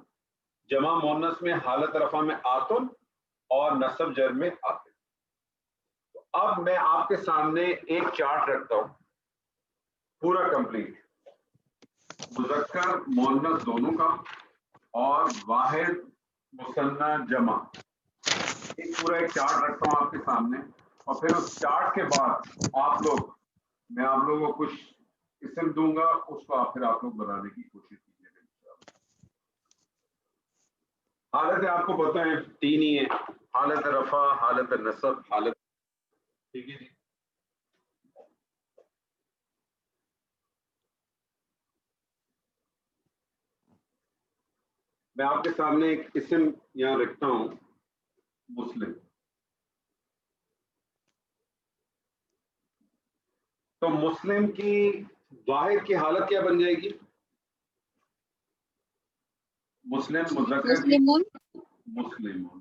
جمع مونس میں حالت رفع میں آتن اور نصب جر میں آتن. تو اب میں آپ کے سامنے ایک چارٹ رکھتا ہوں پورا کمپلیٹ، مذکر مونس دونوں کا اور واحد مثنیٰ جمع، ایک پورا ایک چارٹ رکھتا ہوں آپ کے سامنے، اور پھر اس چارٹ کے بعد میں آپ لوگوں کو کچھ اسم دوں گا، اس کو پھر آپ لوگ بنانے کی کوشش کیجیے گا انشاءاللہ. حالت آپ کو پتہ ہے تین ہی ہے، حالت رفع، حالت نصب، حالت، ٹھیک ہے جی. میں آپ کے سامنے ایک اسم یہاں رکھتا ہوں، مسلم. تو مسلم کی واحد کی حالت کیا بن جائے گی؟ مسلم مذکر کی مسلمون. مسلمون.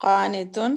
قانتun,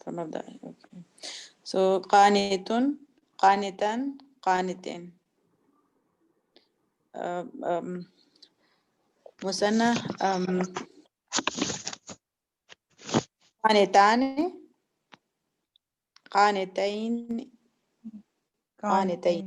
فمبدأ okay. So قانتun, قانتان, قانتين. مثنى قانتان, قانتين, قانتين.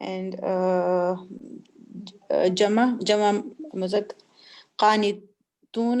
And جمع مذكر قانتون,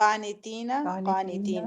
قانتين, قانتين.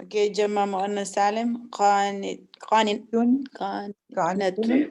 اوكي جمع مؤنث سالم قانتون.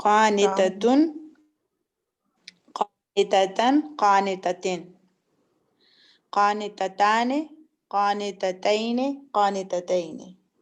قانتة, قانتة, قانتتين, قانتتان, قانتتين, قانتتين.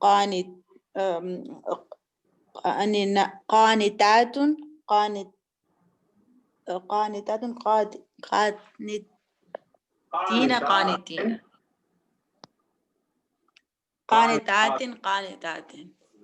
قانت قانتات, قانتات, قانتين، قانتين. قانتات، قانتات.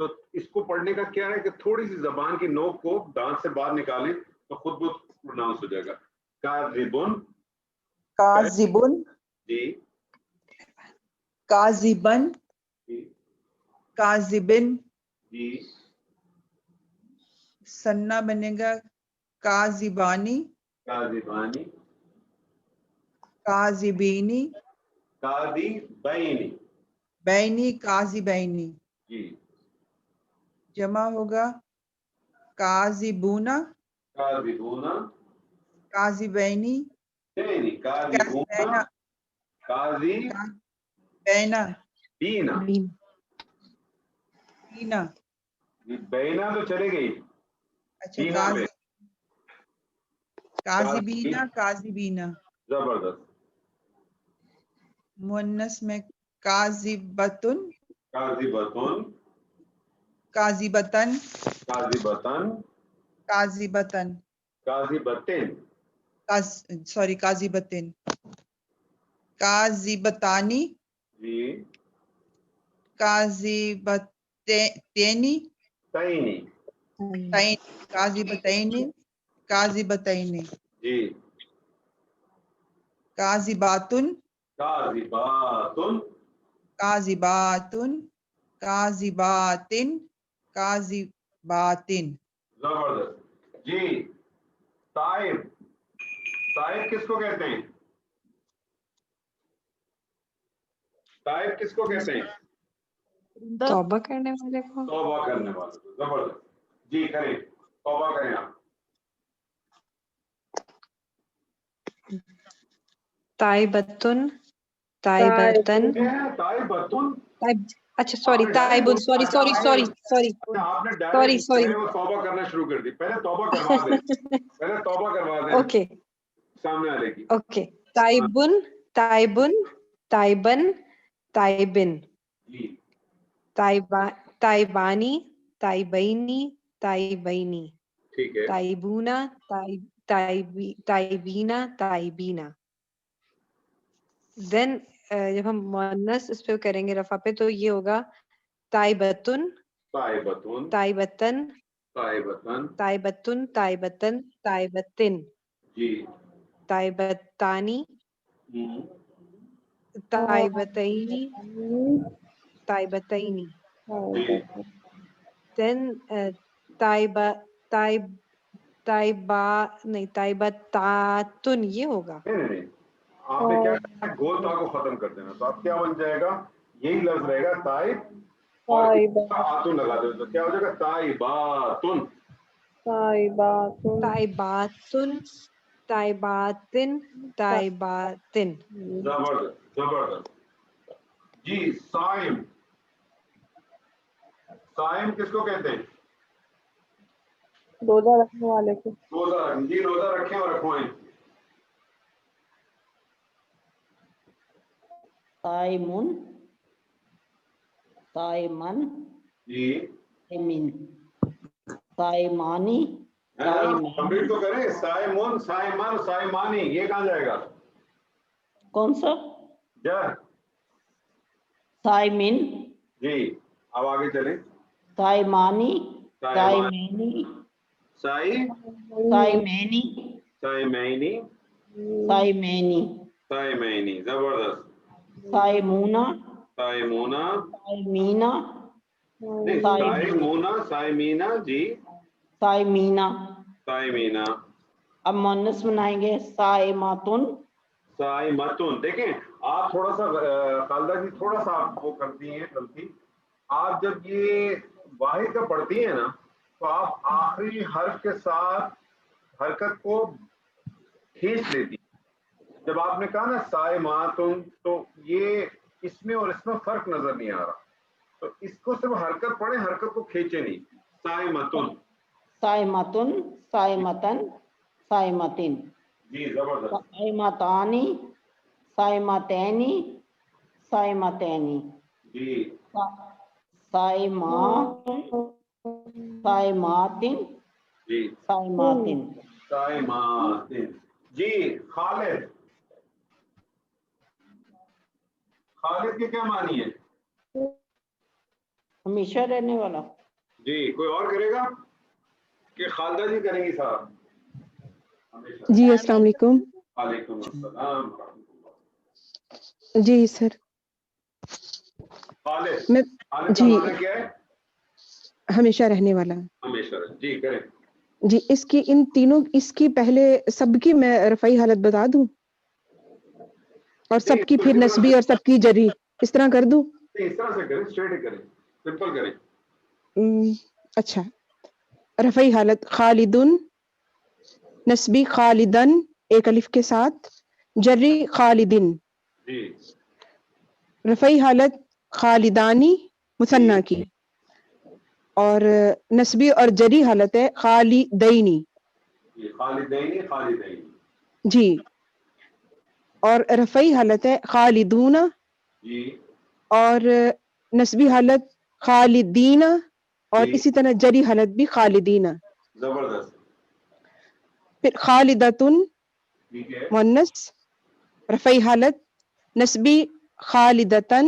تو اس کو پڑھنے کا کیا ہے کہ تھوڑی سی زبان کی نوک کو دانت سے باہر نکالیں تو خود بہت پروناؤنس ہو جائے گا. کاذبن کاذبن جی کاذبن جی کاذبن. جی سنہ بنے گا کاذبانی کاذبانی کاذبینی کاذبین بینی کاذبینی. جی جمع ہوگا کاذبونا کاذبونا کاذبینی نہیں کاذبونا کاذبینا بینا بین بینا. بینا تو چلے گئی اچھا بینا پہ کاذبینا کاذبینا. زبردست. مؤنث میں کاذبتن کاذبتن کاذبتن کاذبتن کاذبتن کاذبتن سوری کاذبتن. کاذبتانی جی کاذبتینی تینی کاذبتینی کاذبتینی. جی کاذباتن کاذباتن کاذباتن کاذباتن کاذباتن. زبردست. جی تائب تائب کس کو کہتے ہیں؟ تائب کس کو کہتے ہیں؟ توبہ کرنے والے کو. توبہ کرنے والے کو. زبردست. جی کریں توبہ کریں آپ. تائبتن تائبتن تائبتن اچھا سوری تائبن سوری آپ نے ڈائریکٹ سوری وہ توبہ کرنا شروع کر دی. پہلے توبہ کروا دیں پہلے توبہ کروا دیں اوکے سامنے والے کی. اوکے. تائبن تائبن تائبن تائبن جی تائبانی تائبینی تائبینی ٹھیک ہے. تائبونا تائبینا تائبینا. دین جب ہم مؤنث اس پہ کریں گے رفع پہ تو یہ ہوگا تائبتن تائبتن تائبتن تائبتن تائبتن تائبتن تائبتن جی تائبتانی ہم، تائبتینی تائبتینی. جی دین تائبتاتن یہ ہوگا. نہیں آپ نے کیا کرنا ہے گول تا کو ختم کر دینا. تو آپ کیا بن جائے گا یہی لفظ رہے گا تائب اور آتن لگا دو تو کیا ہو جائے گا تائباتن. تائباتن تائباتن تائباتن. زبردست زبردست. جی صائم صائم کس کو کہتے ہیں؟ روزہ رکھنے والے کو. روزہ رکھیں. جی روزہ رکھیں اور رکھوائیں. صائمن صائمن جی صائمین صائمانی کمپلیٹ تو کریں. صائمون صائمان صائمانی یہ کہاں جائے گا؟ کون سا؟ جر. صائمین جی اب آگے چلیں. صائمانی صائمانی صائمینی صائمینی صائمینی صائمینی صائمینی صائمینی. زبردست. صائمونا صائمونا صائمینا نہیں صائمین صائمونا صائمینا جی صائمینا. صائمینا. اب مؤنث بنائیں گے صائماتن صائمتن. دیکھیں آپ تھوڑا سا خالدہ جی تھوڑا سا آپ وہ کرتی ہیں غلطی. آپ جب یہ واحد کا پڑھتی ہیں نا تو آپ آخری حرف کے ساتھ حرکت کو کھینچ لیتی ہیں. جب آپ نے کہا نا صائماتن تو یہ اس میں اور اس میں فرق نظر نہیں آ رہا. تو اس کو صرف حرکت پڑھیں حرکت کو کھینچے نہیں. صائمتن. صائمتن صائمتن صائمتن. جی زبردست. صائمتانی صائمتینی صائمتینی. جی صائماتن صائماتن جی صائماتن. صائماتن. جی خالد خالد کے کیا معنی ہے؟ ہمیشہ رہنے والا. جی کوئی اور کرے گا کہ خالدہ جی کریں گی صاحب؟ جی السلام علیکم. وعلیکم السلام ورحمۃ اللہ. جی سر خالد میں خالد کا جی معنی کیا ہے؟ ہمیشہ رہنے والا. ہمیشہ جی کریں. جی اس کی ان تینوں اس کی پہلے سب کی میں رفعی حالت بتا دوں اور سب کی پھر نسبی اور سب کی جری اس طرح کر دوں. اس طرح سے کریں، اسٹریٹ کریں، سمپل کریں. اچھا رفعی حالت خالدن، نسبی خالدن ایک الف کے ساتھ، جری خالدن. جی رفعی حالت خالدانی مثنیٰ کی، اور نسبی اور جری حالت ہے خالدینی. جی خالدین خالدین. جی اور رفعی حالت ہے خالدون، جی اور نسبی حالت خالدین، اور جی اسی طرح جری حالت بھی خالدین. زبردست. پھر خالدتن ٹھیک ہے. مؤنث، رفعی حالت نسبی خالدتن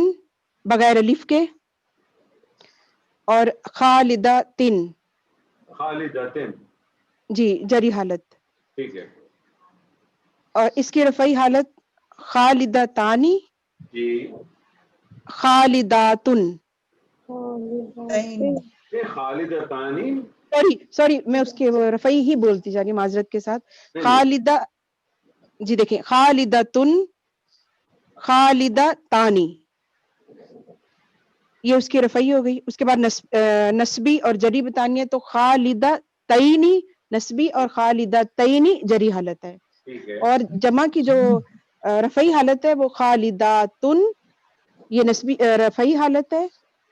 بغیر الف کے، اور خالدتن خالدتن. جی جری حالت. ٹھیک ہے. اور اس کی رفعی حالت خالدتانی جی خالداتن. یہ خالدتانی. سوری میں اس کے رفعی ہی بولتی جا رہی ہوں معذرت کے ساتھ. نہیں، خالدہ جی دیکھیں خالدتن خالدتانی یہ اس کی رفعی ہو گئی. اس کے بعد نسبی اور جری بتانی ہے تو خالدتینی نسبی اور خالدتینی جری حالت ہے. ٹھیک ہے. اور جمع کی جو رفعی حالت ہے وہ خالداتن یہ نسبی رفعی حالت ہے،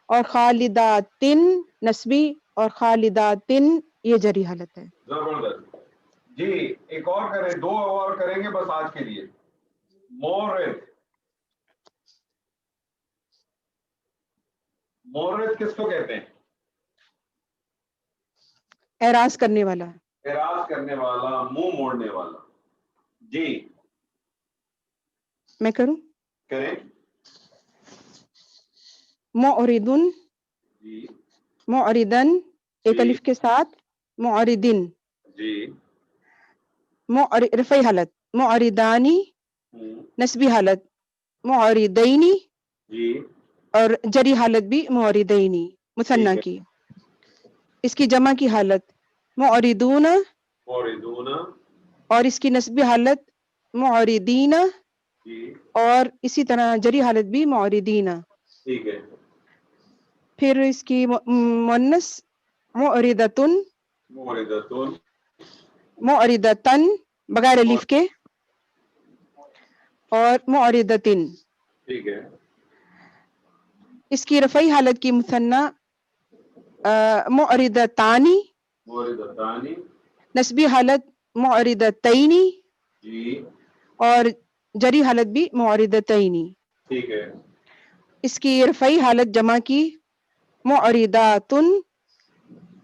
اور خالداتن نسبی اور خالداتن یہ جری حالت ہے. زبردست. جی ایک اور کریں، دو اور کریں گے بس آج کے لیے. مورد. مورد کس کو کہتے ہیں؟ اعراض کرنے والا. اعراض کرنے والا، منہ موڑنے والا. جی میں کروں کریں. معرضن جی معرضن ایک جی الف کے ساتھ، معرضن جی رفعی حالت معرضانی، ہوں، نسبی حالت معرضینی، جی اور جری حالت بھی معرضینی مثنیٰ ٹھیک ہے. کی. اس کی جمع کی حالت معرضون، موردون. اور اس کی نسبی حالت معرضین، جی اور اسی طرح جری حالت بھی معرضین. ٹھیک ہے. پھر اس کی مؤنث معرضتن موردتون. معرضتن بغیر الف کے، اور معرضتن. ٹھیک ہے. اس کی رفعی حالت کی مثنیٰ معرضتانی، موردتانی. نسبی حالت معرضتینی، جی اور جری حالت بھی معرضتینی. ٹھیک ہے. اس کی رفعی حالت جمع کی معرضاتن،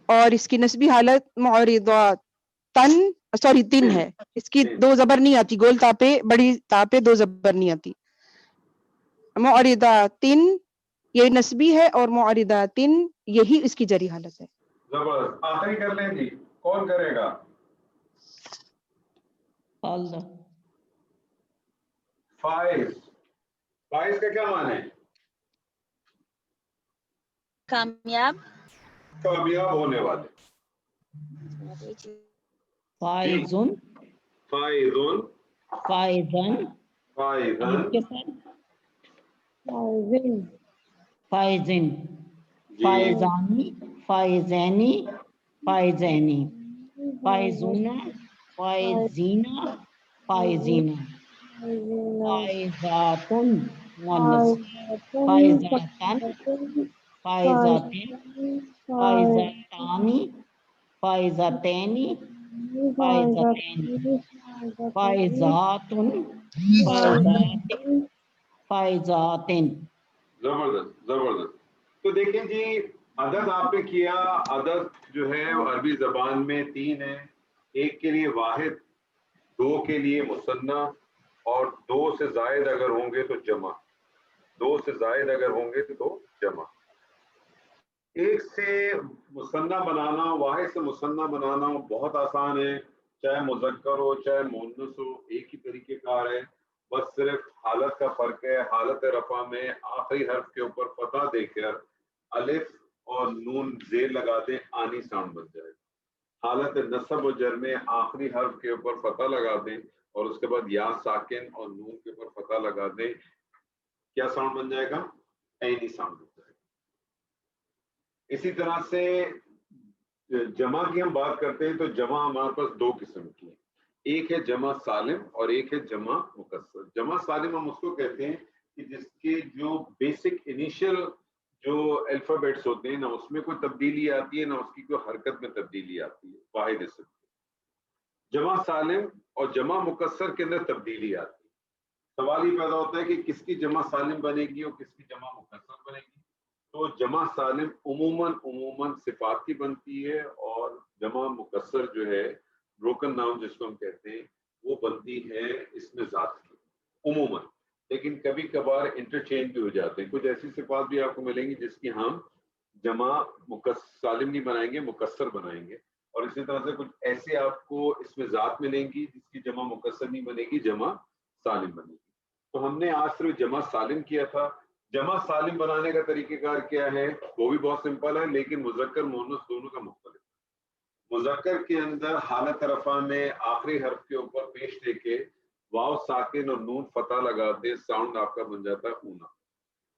اور اس کی نسبی حالت معرضاتن سوری تن ہے. اس کی دو زبر نہیں آتی، گول تاپے بڑی تاپے دو زبر نہیں آتی. معرضاتن یہ نسبی ہے، اور معرضاتن یہی اس کی جری حالت ہے. زبردست. آخری کر لیں جی، کون کرے گا؟ خالدہ. فائز. فائز کا کیا معنی ہے؟ کامیاب. کامیاب ہونے والے. فائزن فائزون. فائزن فائزن. الف کے ساتھ فائزن جی فائزانی فائزینی فائزینی فائزونہ فائزینہ فائزینہ فائزاتن مؤنث فائزاتن فائزاتن فائزاتانی فائزتینی فائزتین فائزاتن فائزاتن فائزاتن. زبردست زبردست. تو دیکھیں جی عدد آپ نے کیا. عدد جو ہے وہ عربی زبان میں 3 ہے. ایک کے لیے واحد، 2 کے لیے مثنیٰ، اور 2 سے زائد اگر ہوں گے تو جمع. 2 سے زائد اگر ہوں گے تو جمع. ایک سے مصنع بنانا، واحد سے مصنع بنانا بہت آسان ہے، چاہے مذکر ہو چاہے مؤنث ہو، ایک ہی طریقہ کار ہے، بس صرف حالت کا فرق ہے۔ حالت رفع میں آخری حرف کے اوپر فتح دے کر الف اور نون زیر لگا دیں، آنی ساؤنڈ بن جائے گا۔ حالت نصب و جر میں آخری حرف کے اوپر فتح لگا دیں اور اس کے بعد یا ساکن اور نون کے اوپر فتح لگا دیں، کیا ساؤنڈ بن جائے گا؟ اینی ساؤنڈ بن جائے گا۔ اسی طرح سے جمع کی ہم بات کرتے ہیں تو جمع ہمارے پاس دو قسم کی ہیں، ایک ہے جمع سالم اور ایک ہے جمع مکسر۔ جمع سالم ہم اس کو کہتے ہیں کہ جس کے جو بیسک انیشل جو الفابیٹس ہوتے ہیں، نہ اس میں کوئی تبدیلی آتی ہے نہ اس کی کوئی حرکت میں تبدیلی آتی ہے، واحد اسم۔ جمع سالم اور جمع مکسر کے اندر تبدیلی آتی ہے۔ سوال یہ پیدا ہوتا ہے کہ کس کی جمع سالم بنے گی اور کس کی جمع مکسر بنے گی؟ تو جمع سالم عموماً صفات کی بنتی ہے، اور جمع مکسر جو ہے بروکن ناؤن جس کو ہم کہتے ہیں وہ بنتی ہے اس میں ذات کی عموماً، لیکن کبھی کبھار انٹرچینج بھی ہو جاتے ہیں۔ کچھ ایسی صفات بھی آپ کو ملیں گی جس کی ہم جمع سالم نہیں بنائیں گے، مکسر بنائیں گے، اور اسی طرح سے کچھ ایسے آپ کو اس میں ذات ملیں گی جس کی جمع مکسر نہیں بنے گی، جمع سالم بنے گی۔ تو ہم نے آج صرف جمع سالم کیا تھا۔ جمع سالم بنانے کا طریقہ کار کیا ہے؟ وہ بھی بہت سمپل ہے، لیکن مذکر مؤنث دونوں کا مختلف ہے۔ مذکر کے اندر حالت رفع میں آخری حرف کے اوپر پیش دے کے واو ساکن اور نون فتح لگا دے، ساؤنڈ آپ کا بن جاتا ہے اونا،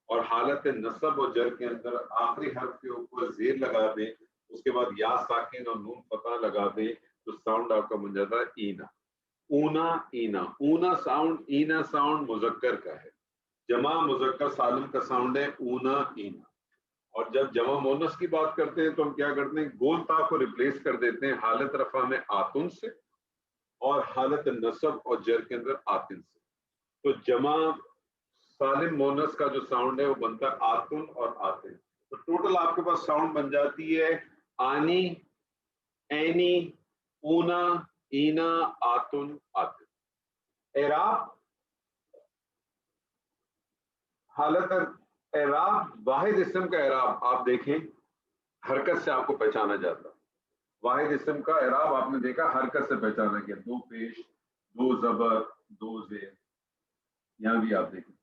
اور حالت نصب اور جر کے اندر آخری حرف کے اوپر زیر لگا دیں، اس کے بعد یا ساکن اور نون فتح لگا دیں تو ساؤنڈ آپ کا بن جاتا ہے اینا، اونا اینا۔ اونا ساؤنڈ، اینا ساؤنڈ مذکر کا ہے، جمع مذکر سالم کا ساؤنڈ ہے اونا اینا۔ اور جب جمع مونس کی بات کرتے ہیں تو ہم کیا کرتے ہیں؟ گول تا کو ریپلیس کر دیتے ہیں حالت رفع میں آتن سے اور حالت نصب اور جر کے اندر آتن سے۔ تو جمع سالم مونس کا جو ساؤنڈ ہے وہ بنتا ہے آتن اور آتن۔ تو ٹوٹل آپ کے پاس ساؤنڈ بن جاتی ہے آنی، اینی، اونا، اینا، آتن، آتن۔ اعراب، حالت اعراب واحد اسم کا اعراب آپ دیکھیں حرکت سے آپ کو پہچانا جاتا ہے۔ واحد اسم کا اعراب آپ نے دیکھا حرکت سے پہچانا گیا، دو پیش، دو زبر، دو زیر، یہاں بھی آپ دیکھیں۔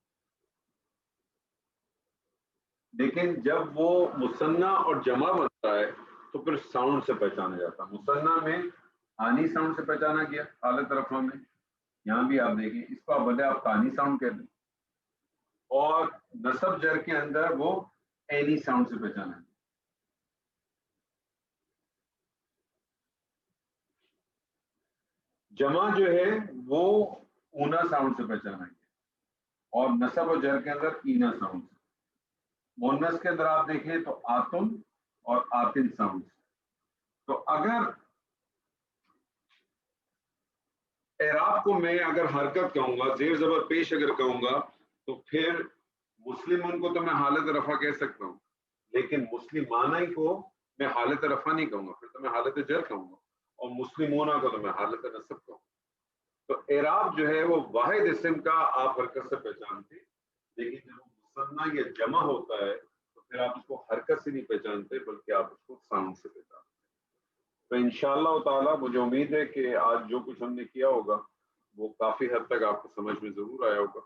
لیکن جب وہ مثنیٰ اور جمع بنتا ہے تو پھر ساؤنڈ سے پہچانا جاتا ہے۔ مثنیٰ میں آنی ساؤنڈ سے پہچانا گیا حالت رفع میں، یہاں بھی آپ دیکھیں، اس کو بولے آپ تانی ساؤنڈ کہتے ہیں، اور نصب جر کے اندر وہ اینی ساؤنڈ سے پہچانا ہے۔ جمع جو ہے وہ اونا ساؤنڈ سے پہچانا ہے، اور نصب و جر کے اندر اینا ساؤنڈ سے۔ مونس کے اندر آپ دیکھیں تو آتن اور آتن ساؤنڈ سے۔ تو اگر اعراب کو میں اگر حرکت کہوں گا، زیر زبر پیش اگر کہوں گا، تو پھر مسلمون کو تو میں حالت رفع کہہ سکتا ہوں، لیکن مسلمانہ کو میں حالت رفع نہیں کہوں گا، پھر تو میں حالت جر کہوں گا، اور مسلمونہ کو تو میں حالت نصب کہوں گا۔ تو اعراب جو ہے وہ واحد اسم کا آپ حرکت سے پہچانتے، لیکن جب وہ مثنیٰ یا جمع ہوتا ہے تو پھر آپ اس کو حرکت سے نہیں پہچانتے بلکہ آپ اس کو ساؤنڈ سے پہچانتے۔ تو انشاءاللہ تعالیٰ مجھے امید ہے کہ آج جو کچھ ہم نے کیا ہوگا وہ کافی حد تک آپ کو سمجھ میں ضرور آیا ہوگا۔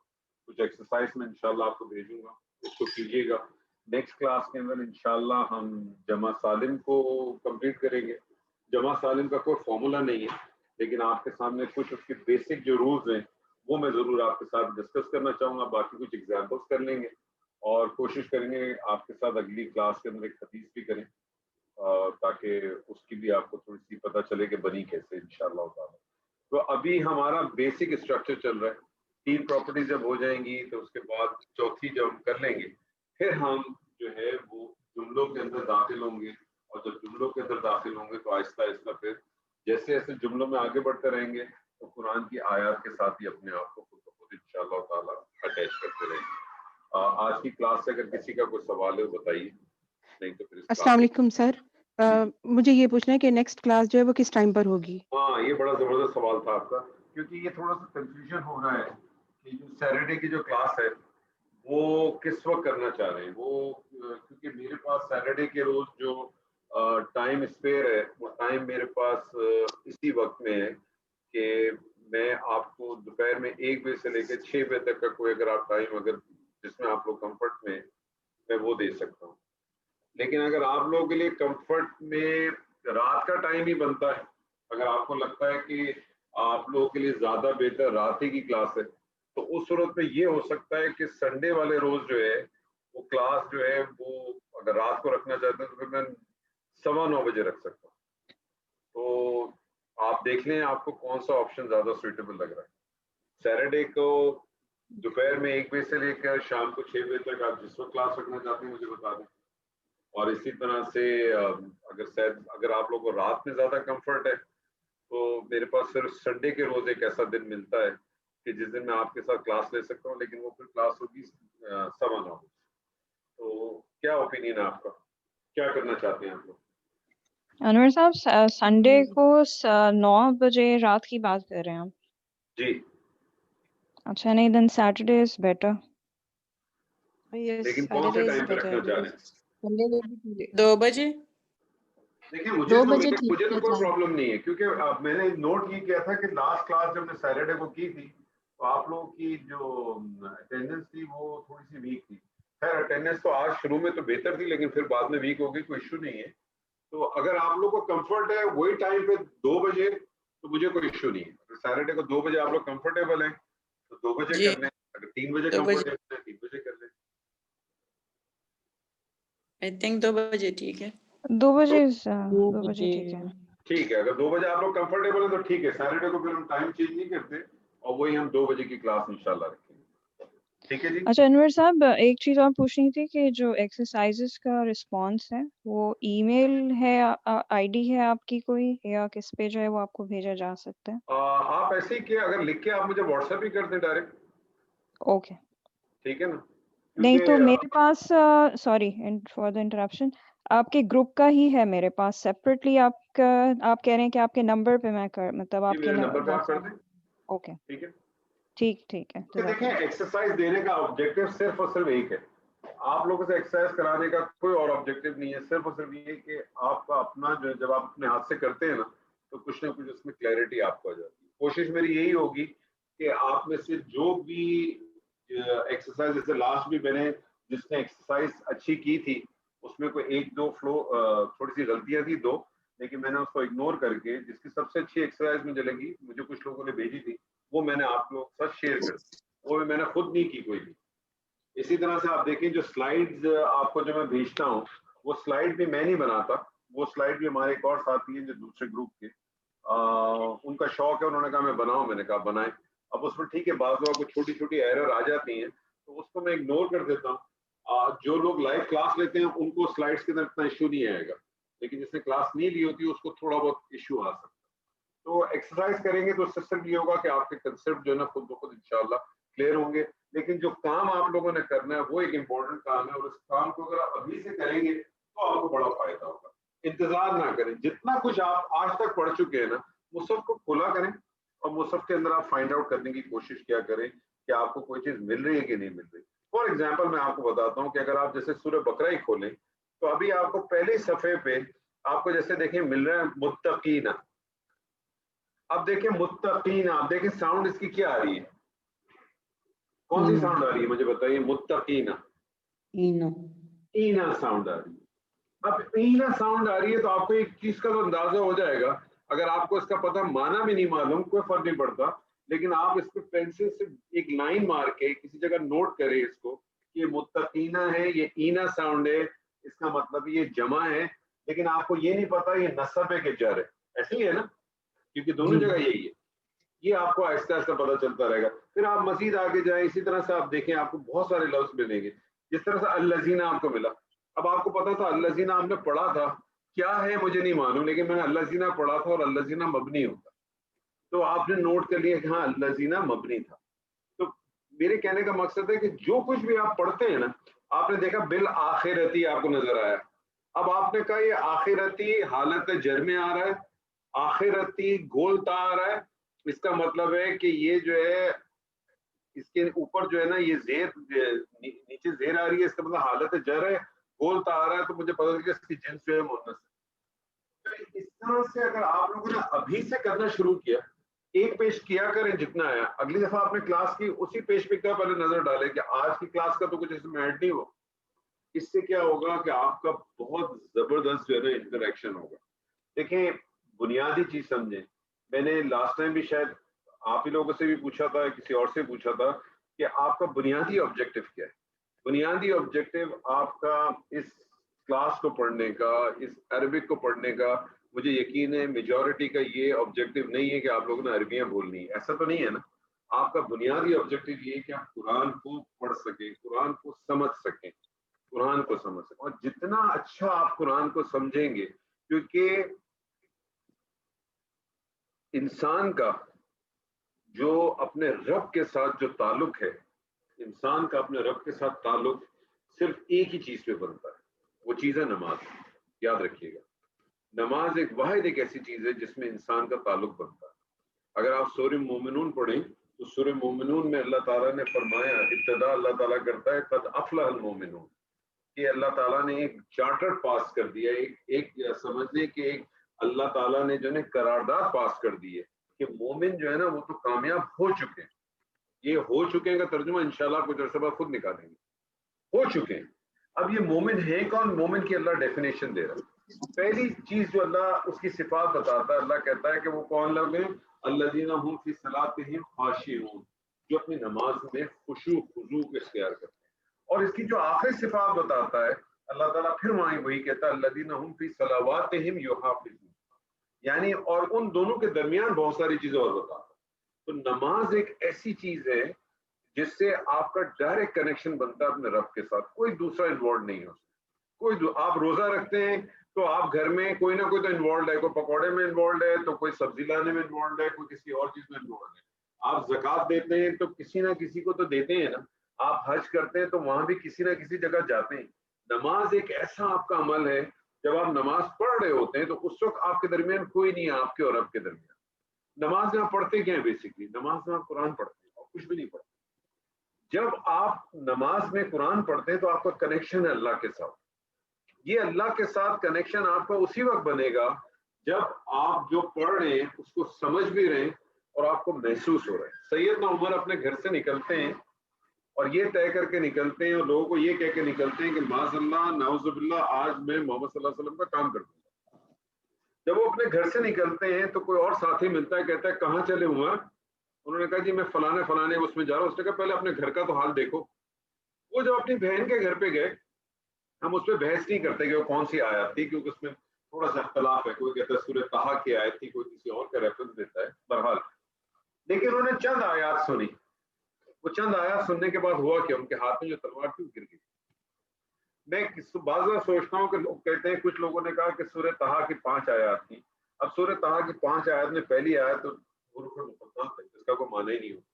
کچھ ایکسرسائز میں انشاءاللہ آپ کو بھیجوں گا، اس کو کیجیے گا۔ نیکسٹ کلاس کے اندر انشاءاللہ ہم جمع سالم کو کمپلیٹ کریں گے۔ جمع سالم کا کوئی فارمولا نہیں ہے، لیکن آپ کے سامنے کچھ اس کے بیسک جو رولز ہیں وہ میں ضرور آپ کے ساتھ ڈسکس کرنا چاہوں گا، باقی کچھ ایگزامپلس کر لیں گے، اور کوشش کریں گے آپ کے ساتھ اگلی کلاس کے اندر ایک حدیث بھی کریں، تاکہ اس کی بھی آپ کو تھوڑی سی پتہ چلے کہ بنی کیسے انشاءاللہ تعالیٰ۔ تو ابھی ہمارا بیسک اسٹرکچر چل رہا ہے، 3 پراپرٹیز جب ہو جائیں گی تو اس کے بعد چوتھی جب ہم کر لیں گے پھر ہم جو ہے وہ جملوں کے اندر داخل ہوں گے، اور جب جملوں کے اندر داخل ہوں گے تو آہستہ آہستہ پھر جیسے جیسے جملوں میں آگے بڑھتے رہیں گے تو قرآن کی آیات کے ساتھ ہی اپنے آپ کو خود بخود انشاءاللہ تعالیٰ اٹیچ کرتے رہیں گے۔ آج کی کلاس سے اگر کسی کا کوئی سوال ہے بتائیے، نہیں تو پھر السلام علیکم سر، مجھے یہ پوچھنا ہے کہ نیکسٹ کلاس جو ہے وہ کس ٹائم پر ہوگی؟ ہاں، یہ بڑا زبردست سوال تھا آپ کا، کیونکہ یہ تھوڑا سا کنفیوژن ہو رہا ہے کہ جو سیٹرڈے کی جو کلاس ہے وہ کس وقت کرنا چاہ رہے ہیں. وہ کیونکہ میرے پاس سیٹرڈے کے روز جو ٹائم اسپیئر ہے وہ ٹائم میرے پاس اسی وقت میں ہے کہ میں آپ کو دوپہر میں 1 بجے سے لے کے 6 بجے تک کا کوئی اگر آپ ٹائم اگر جس میں آپ لوگ کمفرٹ میں وہ دے سکتا ہوں. لیکن اگر آپ لوگوں کے لیے کمفرٹ میں رات کا ٹائم ہی بنتا ہے, اگر آپ کو لگتا ہے کہ آپ لوگوں کے لیے زیادہ بہتر رات ہی کی کلاس ہے, تو اس صورت میں یہ ہو سکتا ہے کہ سنڈے والے روز جو ہے وہ کلاس جو ہے وہ اگر رات کو رکھنا چاہتے ہیں تو پھر میں 9:15 بجے رکھ سکتا ہوں. تو آپ دیکھ لیں آپ کو کون سا آپشن زیادہ سوٹیبل لگ رہا ہے. سیٹرڈے کو دوپہر میں 1 بجے سے لے کر شام کو 6 بجے تک آپ جس وقت کلاس رکھنا چاہتے ہیں مجھے بتا دیں. اور اسی طرح سے اگر آپ لوگوں کو رات میں زیادہ کمفرٹ ہے تو میرے پاس صرف سنڈے کے روز ایک ایسا دن ملتا ہے کہ جس دن میں آپ کے ساتھ کلاس لے سکتا ہوں, لیکن وہ پھر کلاس ہوگی 9:15. تو کیا اوپینین ہے آپ کا, کیا کرنا چاہتے ہیں آپ لوگ؟ انور صاحب سنڈے کو 9 بجے رات کی بات کر رہے ہیں آپ؟ جی. اچھا نہیں, دین سیٹرڈے از بیٹر. Yes, لیکن کون سے Saturday is ٹائم پہ better رکھنا چاہ رہے because ہیں؟ Sunday will be too late. 2 بجے. دیکھیں 2 بجے ٹھیک مجھے تو ہے کوئی جان. پرابلم نہیں ہے, کیونکہ میں نے نوٹ یہ کیا تھا کہ لاسٹ کلاس جب میں سیٹرڈے کو کی تھی تو آپ لوگوں کی جو اٹینڈنس تھی وہ تھوڑی سی ویک تھی. خیر اٹینڈنس تو آج شروع میں تو بہتر تھی لیکن پھر بعد میں ویک ہو گئی, کوئی ایشو نہیں ہے. تو اگر آپ لوگ کو کمفرٹ ہے وہی ٹائم پہ 2 بجے تو مجھے کوئی ایشو نہیں ہے. اگر سیٹرڈے کو 2 بجے آپ لوگ کمفرٹیبل ہیں تو 2 بجے جی کر لیں, اگر 3 بجے 2 بجے, کمفرٹیبل ہیں 3 بجے کر لیں. آئی تھنک 2 بجے ٹھیک ہے. 2 بجے 2 2 بجے بجے ٹھیک ہے. ٹھیک ہے, اگر 2 بجے آپ لوگ کمفرٹیبل ہیں تو ٹھیک ہے. سیٹرڈے کو پھر ہم ٹائم چینج نہیں کرتے اور وہی ہم 2 بجے کی کلاس انشاءاللہ رکھیں گے. ٹھیک ہے جی. اچھا انور صاحب ایک چیز اور پوچھنی تھی کہ جو ایکسرسائزز کا رسپانس ہے وہ ای میل ہے, آئی ڈی ہے آپ کی کوئی, یا کس پہ جو ہے وہ آپ کو بھیجا جا سکتا ہے؟ آپ ایسے ہی کیا, اگر لکھ کے آپ مجھے واٹس ایپ ہی کر دیں ڈائریکٹ, اوکے. ٹھیک ہے نا. نہیں تو کیونکہ میرے پاس سوری فار دا انٹرپشن, آپ کے گروپ کا ہی ہے میرے پاس سیپریٹلی. آپ کہہ رہے ہیں کہ آپ کے نمبر پہ میں مطلب آپ کے میرے نمبر پہ آپ کر دیں. اوکے ٹھیک ہے. ٹھیک ہے. کہ دیکھیں ایکسرسائز دینے کا آبجیکٹو صرف اور صرف ایک ہے, آپ لوگوں سے ایکسرسائز کرانے کا کوئی اور آبجیکٹو نہیں ہے. صرف اور صرف یہ کہ آپ کا اپنا جو جب آپ اپنے ہاتھ سے کرتے ہیں نا تو کچھ نہ کچھ اس میں کلیئرٹی آپ کو آ جاتی ہے. کوشش میری یہی ہوگی کہ آپ میں سے جو بھی ایکسرسائز, جیسے لاسٹ بھی میں نے جس نے ایکسرسائز اچھی کی تھی اس میں کوئی 1-2 فلو تھوڑی سی غلطیاں تھی 2, لیکن میں نے اس کو اگنور کر کے جس کی سب سے اچھی ایکسرسائز مجھے لگی, مجھے کچھ لوگوں نے بھیجی تھی, وہ میں نے آپ لوگوں کے ساتھ شیئر کر دی. وہ بھی میں نے خود نہیں کی کوئی بھی. اسی طرح سے آپ دیکھیں جو سلائیڈز آپ کو جو میں بھیجتا ہوں وہ سلائیڈ بھی میں نہیں بناتا, وہ سلائیڈ بھی ہمارے ایک اور ساتھی ہیں جو دوسرے گروپ کے, ان کا شوق ہے, انہوں نے کہا میں بناؤں, میں نے کہا بنائیں. اب اس میں ٹھیک ہے بعض لوگوں کو چھوٹی چھوٹی ایرر آ جاتی ہیں تو اس کو میں اگنور کر دیتا ہوں. جو لوگ لائیو کلاس لیتے ہیں ان کو سلائیڈز کے اندر اتنا ایشو نہیں آئے گا, لیکن جس نے کلاس نہیں لی ہوتی اس کو تھوڑا بہت ایشو آ سکتا ہے. تو ایکسرسائز کریں گے تو اس سے صرف یہ ہوگا کہ آپ کے کنسیپٹ جو ہے نا خود بخود انشاءاللہ کلیئر ہوں گے. لیکن جو کام آپ لوگوں نے کرنا ہے وہ ایک امپورٹنٹ کام ہے, اور اس کام کو اگر آپ ابھی سے کریں گے تو آپ کو بڑا فائدہ ہوگا. انتظار نہ کریں, جتنا کچھ آپ آج تک پڑھ چکے ہیں نا مصحف کو کھولا کریں اور مصحف کے اندر آپ فائنڈ آؤٹ کرنے کی کوشش کیا کریں کہ آپ کو کوئی چیز مل رہی ہے کہ نہیں مل رہی. فار ایگزامپل میں آپ کو بتاتا ہوں کہ اگر آپ جیسے سورہ بقرہ ہی کھولیں تو ابھی آپ کو پہلے صفحے پہ آپ کو جیسے دیکھیں مل رہا ہے متقین. اب دیکھیں متقین, آپ دیکھیں ساؤنڈ اس کی کیا آ رہی ہے, کون سی ساؤنڈ آ رہی ہے مجھے بتائیے. متقین, اینا ساؤنڈ آ رہی ہے. اب اینا ساؤنڈ آ رہی ہے تو آپ کو ایک چیز کا تو اندازہ ہو جائے گا, اگر آپ کو اس کا پتہ معنی بھی نہیں معلوم کوئی فرق نہیں پڑتا, لیکن آپ اس پہ پینسل سے ایک لائن مار کے کسی جگہ نوٹ کریں اس کو کہ یہ متقینہ ہے, یہ اینا ساؤنڈ ہے, اس کا مطلب یہ جمع ہے, لیکن آپ کو یہ نہیں پتا یہ نصب ہے کہ جر ہے. ایسے ہی ہے نا, کیونکہ دونوں جگہ یہی ہے. یہ آپ کو آہستہ آہستہ پتہ چلتا رہے گا. پھر آپ مزید آگے جائیں, اسی طرح سے آپ دیکھیں آپ کو بہت سارے لفظ ملیں گے. جس طرح سے الذین آپ کو ملا, اب آپ کو پتا تھا الذین آپ نے پڑھا تھا, کیا ہے مجھے نہیں معلوم, لیکن میں نے الذین پڑھا تھا اور الذین مبنی ہوتا, تو آپ نے نوٹ کر لیا کہ ہاں الذین مبنی تھا. تو میرے کہنے کا مقصد ہے کہ جو کچھ بھی آپ پڑھتے ہیں نا, آپ نے دیکھا بالآخرتی آپ کو نظر آیا, اب آپ نے کہا یہ آخرتی حالت جر میں آ رہا ہے, آخرتی گولتا آ رہا ہے, اس کا مطلب ہے کہ یہ جو ہے اس کے اوپر جو ہے نا یہ زیر نیچے زیر آ رہی ہے، اس کا مطلب حالت جر ہے، بولتا آ رہا ہے، تو مجھے پتا چلا کہ اس کی جنس جو ہے مؤنث ہے۔ اس طرح سے اگر آپ لوگوں نے ابھی سے کرنا شروع کیا، ایک پیش کیا کریں جتنا آیا، اگلی دفعہ آپ نے کلاس کی اسی پیش پہ کا پہلے نظر ڈالیں کہ آج کی کلاس کا تو کچھ اس میں ایڈ نہیں ہو۔ اس سے کیا ہوگا کہ آپ کا بہت زبردست جو ہے نا انٹریکشن ہوگا۔ دیکھیں بنیادی چیز سمجھیں، میں نے لاسٹ ٹائم بھی شاید آپ ہی لوگوں سے بھی پوچھا تھا، کسی اور سے پوچھا تھا کہ آپ کا بنیادی آبجیکٹو کیا ہے۔ بنیادی آبجیکٹو آپ کا اس کلاس کو پڑھنے کا، اس عربک کو پڑھنے کا، مجھے یقین ہے میجورٹی کا یہ آبجیکٹو نہیں ہے کہ آپ لوگوں نے عربیاں بولنی ہے، ایسا تو نہیں ہے نا۔ آپ کا بنیادی آبجیکٹو یہ ہے کہ آپ قرآن کو پڑھ سکیں، قرآن کو سمجھ سکیں، قرآن کو سمجھ سکیں، اور جتنا اچھا آپ قرآن کو سمجھیں گے، کیونکہ انسان کا جو اپنے رب کے ساتھ جو تعلق ہے، انسان کا اپنے رب کے ساتھ تعلق صرف ایک ہی چیز پہ بنتا ہے، وہ چیز ہے نماز۔ یاد رکھیے گا، نماز ایک واحد ایک ایسی چیز ہے جس میں انسان کا تعلق بنتا ہے۔ اگر آپ سورہ مومنون پڑھیں تو سورہ مومنون میں اللہ تعالیٰ نے فرمایا، ابتدا اللہ تعالیٰ کرتا ہے قد افلح المومنون، کہ اللہ تعالیٰ نے ایک چارٹر پاس کر دیا، ایک سمجھ لیں کہ ایک اللہ تعالیٰ نے جو ہے قرارداد پاس کر دی ہے کہ مومن جو ہے نا وہ تو کامیاب ہو چکے ہیں۔ یہ ہو چکے ہیں کا ترجمہ انشاءاللہ کچھ عرصے بعد خود نکالیں گے، ہو چکے ہیں۔ اب یہ مومن ہے کون؟ مومن کی اللہ ڈیفینیشن دے رہا ہے۔ پہلی چیز جو اللہ اس کی صفات بتاتا ہے، اللہ کہتا ہے کہ وہ کون لوگ ہیں؟ الذین هم فی صلاتہم خاشعون، جو اپنی نماز میں خشوع خضوع کو اختیار کرتے ہیں۔ اور اس کی جو آخری صفات بتاتا ہے اللہ تعالیٰ پھر وہی کہتا ہے الذین هم فی صلواتہم یحافظون، یعنی اور ان دونوں کے درمیان بہت ساری چیزیں اور بتاتا ہے۔ تو نماز ایک ایسی چیز ہے جس سے آپ کا ڈائریکٹ کنیکشن بنتا ہے اپنے رب کے ساتھ، کوئی دوسرا انوالوڈ نہیں ہو۔ آپ روزہ رکھتے ہیں تو آپ گھر میں کوئی نہ کوئی تو انوالوڈ ہے، کوئی پکوڑے میں انوالوڈ ہے، تو کوئی سبزی لانے میں انوالوڈ ہے، کوئی کسی اور چیز میں انوالوڈ ہے۔ آپ زکوٰۃ دیتے ہیں تو کسی نہ کسی کو تو دیتے ہیں نا، آپ حج کرتے ہیں تو وہاں بھی کسی نہ کسی جگہ جاتے ہیں۔ نماز ایک ایسا آپ کا عمل ہے، جب آپ نماز پڑھ رہے ہوتے ہیں تو اس وقت آپ کے درمیان کوئی نہیں ہے، آپ کے اور رب کے درمیان۔ نماز میں آپ پڑھتے کیا ہیں؟ بیسکلی نماز میں آپ قرآن پڑھتے ہیں اور کچھ بھی نہیں پڑھتے۔ جب آپ نماز میں قرآن پڑھتے ہیں تو آپ کا کنیکشن ہے اللہ کے ساتھ۔ یہ اللہ کے ساتھ کنیکشن آپ کا اسی وقت بنے گا جب آپ جو پڑھ رہے ہیں اس کو سمجھ بھی رہے ہیں اور آپ کو محسوس ہو رہا ہے۔ سیدنا عمر اپنے گھر سے نکلتے ہیں اور یہ طے کر کے نکلتے ہیں اور لوگوں کو یہ کہہ کے نکلتے ہیں کہ معاذ اللہ نعوذ باللہ آج میں محمد صلی اللہ علیہ وسلم کا کام کر دوں گا۔ جب وہ اپنے گھر سے نکلتے ہیں تو کوئی اور ساتھی ملتا ہے، کہتا ہے کہاں چلے عمر؟ انہوں نے کہا جی میں فلانے اس میں جا رہا ہوں۔ اس نے کہا پہلے اپنے گھر کا تو حال دیکھو۔ وہ جب اپنی بہن کے گھر پہ گئے، ہم اس پہ بحث نہیں کرتے کہ وہ کون سی آیت تھی، کیونکہ اس میں تھوڑا سا اختلاف ہے، کوئی کہتا ہے سورہ طٰہٰ کی آیت تھی، کوئی کسی اور کا ریفرنس دیتا ہے، بہرحال۔ لیکن انہوں نے چند آیات سنی، وہ چند آیات سننے کے بعد ہوا کہ ان کے ہاتھ میں جو تلوار تھی وہ گر گئی۔ میں بعض بار سوچتا ہوں کہ لوگ کہتے ہیں، کچھ لوگوں نے کہا کہ سورہ طٰہٰ کی 5 آیات تھیں۔ اب سورہ طٰہٰ کی 5 آیات میں پہلی آیت تو حروف مقطعات ہے، اس کا کوئی معنی ہی نہیں ہوتا،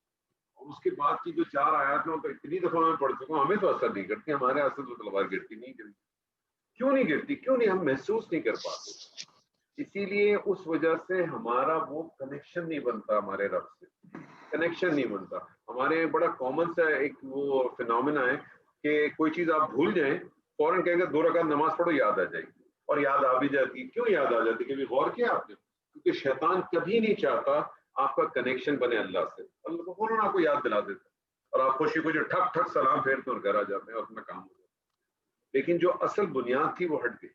اور اس کے بعد کی جو 4 آیات میں تو اتنی دفعہ میں پڑھ چکا ہوں، ہمیں تو اثر نہیں کرتی، ہمارے اثر تو تلوار گرتی نہیں گرتی۔ کیوں نہیں گرتی؟ کیوں نہیں؟ ہم محسوس نہیں کر پاتے۔ اسی لیے اس وجہ سے ہمارا وہ کنیکشن نہیں بنتا، ہمارے رب سے کنیکشن نہیں بنتا۔ ہمارے بڑا کامن سا ایک وہ فینومینا ہے کہ کوئی چیز آپ بھول جائیں، فوراً کہیں گے 2 رکعت نماز پڑھو، یاد آ جائے گی، اور یاد آ بھی جاتی ہے۔ کیوں یاد آ جاتی ہے؟ کبھی غور کیا آپ نے؟ کیونکہ شیطان کبھی نہیں چاہتا آپ کا کنیکشن بنے اللہ سے۔ اللہ کو فوراً آپ کو یاد دلا دیتا ہے اور آپ خوشی خوشی ٹھک ٹھک سلام پھیرتے اور گھر آ جاتے ہیں اور اپنا کام ہو جاتا ہے۔ لیکن جو اصل بنیاد تھی وہ ہٹ گئی۔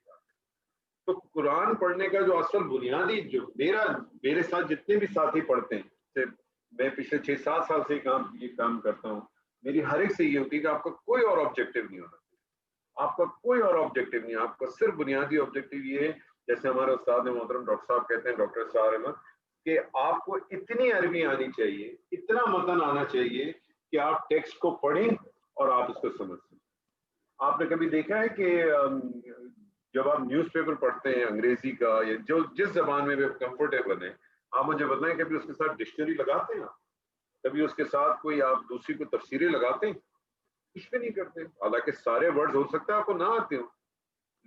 تو قرآن پڑھنے کا جو اصل بنیادی، جو میرے ساتھ جتنے بھی ساتھی پڑھتے ہیں، میں پچھلے 6-7 سال سے یہ کام کرتا ہوں، میری ہر ایک سے یہ ہوتی ہے کہ آپ کا کوئی اور آبجیکٹو نہیں ہونا چاہیے، آپ کا کوئی اور آبجیکٹو نہیں، آپ کا صرف بنیادی آبجیکٹو یہ ہے، جیسے ہمارے استاد محترم ڈاکٹر صاحب کہتے ہیں، ڈاکٹر اسرار احمد، کہ آپ کو اتنی عربی آنی چاہیے، اتنا متن آنا چاہیے کہ آپ ٹیکسٹ کو پڑھیں اور آپ اس کو سمجھ سکیں۔ آپ نے کبھی دیکھا ہے کہ جب آپ نیوز پیپر پڑھتے ہیں انگریزی کا یا جو جس زبان میں بھی کمفرٹیبل ہیں، آپ مجھے بتائیں کبھی اس کے ساتھ ڈکشنری لگاتے ہیں؟ کبھی اس کے ساتھ کوئی آپ دوسری کو تفسیریں لگاتے ہیں؟ کچھ بھی نہیں کرتے۔ حالانکہ سارے ورڈز ہو سکتا ہے آپ کو نہ آتے ہوں،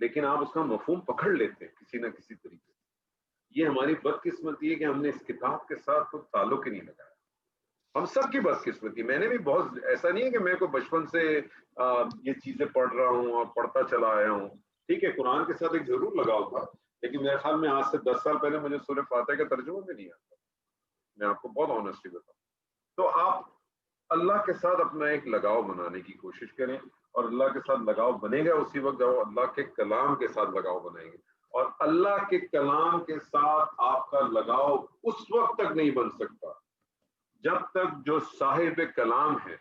لیکن آپ اس کا مفہوم پکڑ لیتے ہیں کسی نہ کسی طریقے سے۔ یہ ہماری بدقسمتی ہے کہ ہم نے اس کتاب کے ساتھ کوئی تعلق ہی نہیں لگایا۔ ہم سب کی بدقسمتی. میں نے بھی بہت, ایسا نہیں ہے کہ میں کوئی بچپن سے یہ چیزیں پڑھ رہا ہوں اور پڑھتا چلا آیا ہوں. ٹھیک ہے, قرآن کے ساتھ ایک ضرور لگاؤ تھا, لیکن میرے خیال میں آج سے 10 سال پہلے مجھے سورہ فاتحہ کا ترجمہ بھی نہیں آتا. میں آپ کو بہت آنیسٹلی بتاؤں. تو آپ اللہ کے ساتھ اپنا ایک لگاؤ بنانے کی کوشش کریں, اور اللہ کے ساتھ لگاؤ بنے گا اسی وقت جب اللہ کے کلام کے ساتھ لگاؤ بنائیں گے. اور اللہ کے کلام کے ساتھ آپ کا لگاؤ اس وقت تک نہیں بن سکتا جب تک جو صاحب کلام ہے,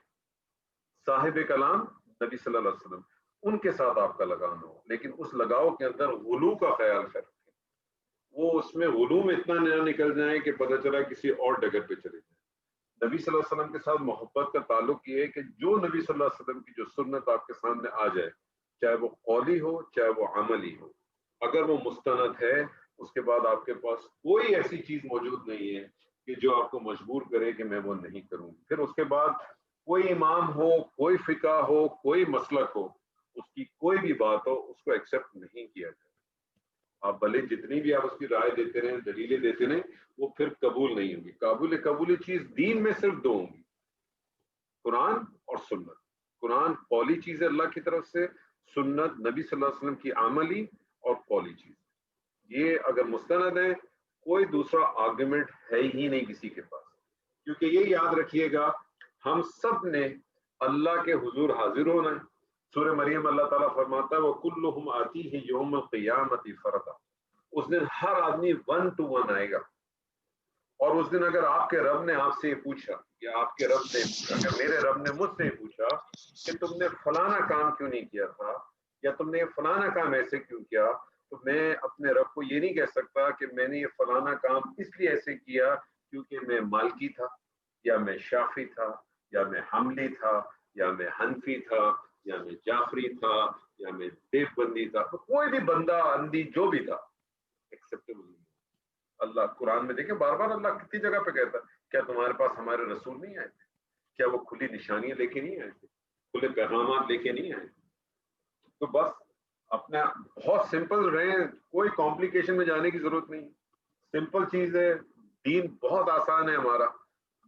صاحب کلام نبی صلی اللہ علیہ وسلم, ان کے ساتھ آپ کا لگاؤ نہ ہو. لیکن اس لگاؤ کے اندر غلو کا خیال رکھیں, وہ اس میں غلو میں اتنا نہ نکل جائیں کہ پتہ چلا کسی اور ڈگر پہ چلے جائیں. نبی صلی اللہ علیہ وسلم کے ساتھ محبت کا تعلق یہ ہے کہ جو نبی صلی اللہ علیہ وسلم کی جو سنت آپ کے سامنے آ جائے, چاہے وہ قولی ہو چاہے وہ عملی ہو, اگر وہ مستند ہے, اس کے بعد آپ کے پاس کوئی ایسی چیز موجود نہیں ہے کہ جو آپ کو مجبور کرے کہ میں وہ نہیں کروں. پھر اس کے بعد کوئی امام ہو, کوئی فقہ ہو, کوئی مسلک ہو, اس کی کوئی بھی بات ہو, اس کو ایکسیپٹ نہیں کیا جائے. آپ بھلے جتنی بھی آپ اس کی رائے دیتے رہیں, دلیلیں دیتے رہیں, وہ پھر قبول نہیں ہوگی. قبولی چیز دین میں صرف دو ہوں گی, قرآن اور سنت. قرآن قولی چیز ہے اللہ کی طرف سے, سنت نبی صلی اللہ علیہ وسلم کی عملی اور قولی چیز. یہ اگر مستند ہے, کوئی دوسرا آرگومنٹ ہے ہی نہیں کسی کے پاس. کیونکہ یہ یاد رکھیے گا, ہم سب نے اللہ کے حضور حاضر ہونا ہے. سورہ مریم اللہ تعالیٰ فرماتا ہے وَكُلُّهُمْ آتِيهِ يَوْمَ الْقِيَامَةِ فَرَدًا. اس دن ہر آدمی 1 to 1 آئے گا. اور اس دن اگر آپ کے رب نے آپ سے یہ پوچھا, یا آپ کے رب نے, اگر میرے رب نے مجھ سے یہ پوچھا کہ تم نے فلانا کام کیوں نہیں کیا تھا, یا تم نے فلانا کام ایسے کیوں کیا, تو میں اپنے رب کو یہ نہیں کہہ سکتا کہ میں نے یہ فلانا کام اس لیے ایسے کیا کیونکہ میں مالکی تھا, یا میں شافی تھا, یا میں حملی تھا, یا میں حنفی تھا, یا میں جعفری تھا, یا میں دیوبندی تھا. کوئی بھی بندہ اندھی جو بھی تھا ایکسیپٹیبل نہیں. اللہ قرآن میں دیکھیں بار بار اللہ کتنی جگہ پہ کہتا ہے, کیا تمہارے پاس ہمارے رسول نہیں آئے تھے, کیا وہ کھلی نشانیاں لے کے نہیں آئے تھے, کھلے پیغامات لے کے نہیں آئے تھے. تو بس اپنا بہت سمپل رہیں, کوئی کمپلیکیشن میں جانے کی ضرورت نہیں. سمپل چیز ہے, دین بہت آسان ہے ہمارا,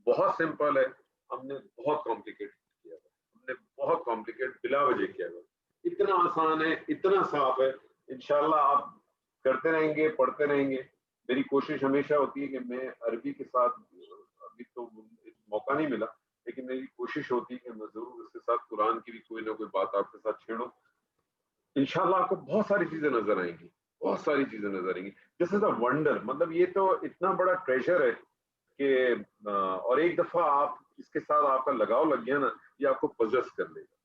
بہت سمپل ہے. ہم نے بہت کمپلیکیٹ کیا ہے, ہم نے بہت کمپلیکیٹ بلا وجہ کیا ہے. اتنا آسان ہے, اتنا صاف ہے. انشاءاللہ آپ کرتے رہیں گے, پڑھتے رہیں گے. میری کوشش ہمیشہ ہوتی ہے کہ میں عربی کے ساتھ, ابھی تو موقع نہیں ملا, لیکن میری کوشش ہوتی ہے کہ میں ضرور اس کے ساتھ قرآن کی بھی کوئی نہ کوئی بات آپ کے ساتھ چھیڑوں. انشاءاللہ آپ کو بہت ساری چیزیں نظر آئیں گی, بہت ساری چیزیں نظر آئیں گی. دس از اے ونڈر. مطلب یہ تو اتنا بڑا ٹریجر ہے کہ, اور ایک دفعہ آپ اس کے ساتھ آپ کا لگاؤ لگ گیا نا, یہ آپ کو پوزیس کر لے گا.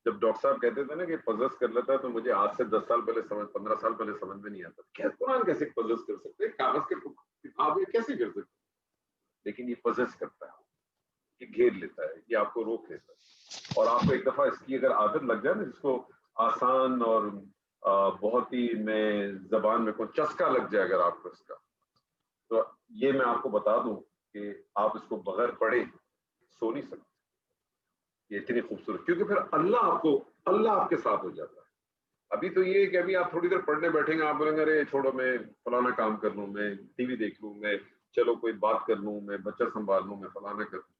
جب ڈاکٹر صاحب کہتے تھے نا کہ پوزیس کر لیتا ہے, تو مجھے آج سے 10 سال پہلے 15 سال پہلے سمجھ میں نہیں آتا کیا قرآن کیسے پوزیس کر سکتے, کاغذ کے کتاب کیسے کر سکتے. لیکن یہ پوزیس کرتا ہے, یہ گھیر لیتا ہے, یہ آپ کو روک لیتا ہے. اور آپ کو ایک دفعہ اس کی اگر عادت لگ جائے نا, جس کو آسان اور بہت ہی میں زبان میں کوئی چسکا لگ جائے اگر آپ کو اس کا, تو یہ میں آپ کو بتا دوں کہ آپ اس کو بغیر پڑھے سو نہیں سکتے. یہ اتنی خوبصورت, کیونکہ پھر اللہ آپ کے ساتھ ہو جاتا ہے. ابھی تو یہ ہے کہ ابھی آپ تھوڑی دیر پڑھنے بیٹھیں گے, آپ بولیں گے ارے چھوڑو میں فلانا کام کر لوں, میں ٹی وی دیکھ لوں, میں چلو کوئی بات کر لوں, میں بچہ سنبھال لوں, میں فلانا کر لوں.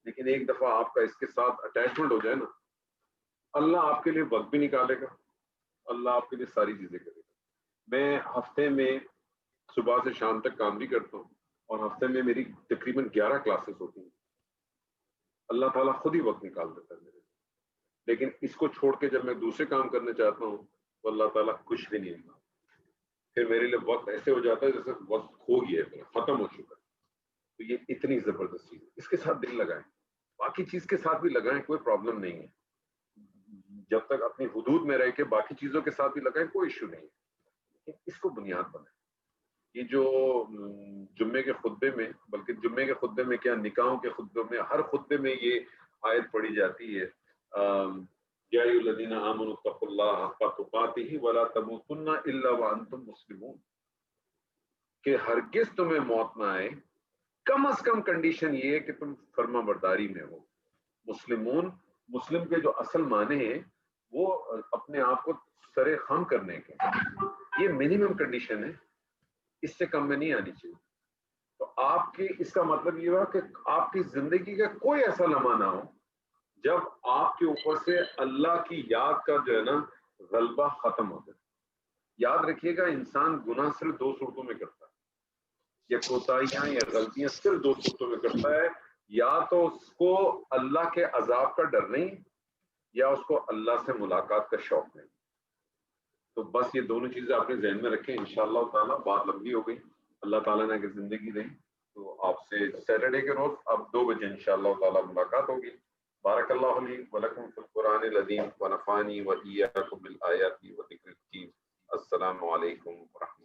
لیکن ایک دفعہ آپ کا اس کے ساتھ اٹیچمنٹ ہو جائے نا, اللہ آپ کے لیے وقت بھی نکالے گا, اللہ آپ کے لیے ساری چیزیں کرے گا. میں ہفتے میں صبح سے شام تک کام بھی کرتا ہوں, اور ہفتے میں میری تقریباً 11 کلاسز ہوتی ہیں. اللہ تعالیٰ خود ہی وقت نکال دیتا ہے میرے لیے. لیکن اس کو چھوڑ کے جب میں دوسرے کام کرنے چاہتا ہوں تو اللہ تعالیٰ کچھ بھی نہیں نکالتا. پھر میرے لیے وقت ایسے ہو جاتا ہے جیسے وقت کھو گیا ہے, ختم ہو چکا ہے. تو یہ اتنی زبردست چیز ہے, اس کے ساتھ دل لگائیں, باقی چیز کے ساتھ بھی لگائیں, کوئی پرابلم نہیں ہے. جب تک اپنی حدود میں رہ کے باقی چیزوں کے ساتھ بھی لگائیں, کوئی ایشو نہیں ہے. لیکن اس کو بنیاد بنائیں. یہ جو جمعے کے خطبے میں, بلکہ جمعے کے خطبے میں کیا, نکاحوں کے خطبے میں, ہر خطبے میں یہ آیت پڑھی جاتی ہے, یا ایھا الذین آمنوا اتقوا اللہ حق تقاتہ ولا تموتن الا وانتم مسلمون, کہ ہرگز تمہیں موت نہ آئے, کم از کم کنڈیشن یہ ہے کہ تم فرما برداری میں ہو. مسلم کے جو اصل معنی ہیں وہ اپنے آپ کو سر خم کرنے کے, یہ منیمم کنڈیشن ہے, اس سے کم میں نہیں آنی چاہیے. تو آپ کی اس کا مطلب یہ ہوا کہ آپ کی زندگی کا کوئی ایسا لمحہ نہ ہو جب آپ کے اوپر سے اللہ کی یاد کا جو ہے نا غلبہ ختم ہو جائے. یاد رکھیے گا انسان گناہ صرف دو صورتوں میں کرتا ہے, یا کوتاہیاں یا غلطیاں صرف دو صورتوں میں کرتا ہے, یا تو اس کو اللہ کے عذاب کا ڈر نہیں, یا اس کو اللہ سے ملاقات کا شوق نہیں. تو بس یہ دونوں چیزیں آپ نے ذہن میں رکھیں. انشاءاللہ تعالیٰ بات لمبی ہو گئی, اللہ تعالیٰ نے اگر زندگی دیں تو آپ سے سیٹرڈے کے روز اب 2 بجے انشاءاللہ تعالیٰ ملاقات ہوگی. بارک اللہ علی ولکم فی القرآن العظیم ونفعنی و ایاکم بالآیات و ذکر الحکیم. السلام علیکم ورحمۃ اللہ.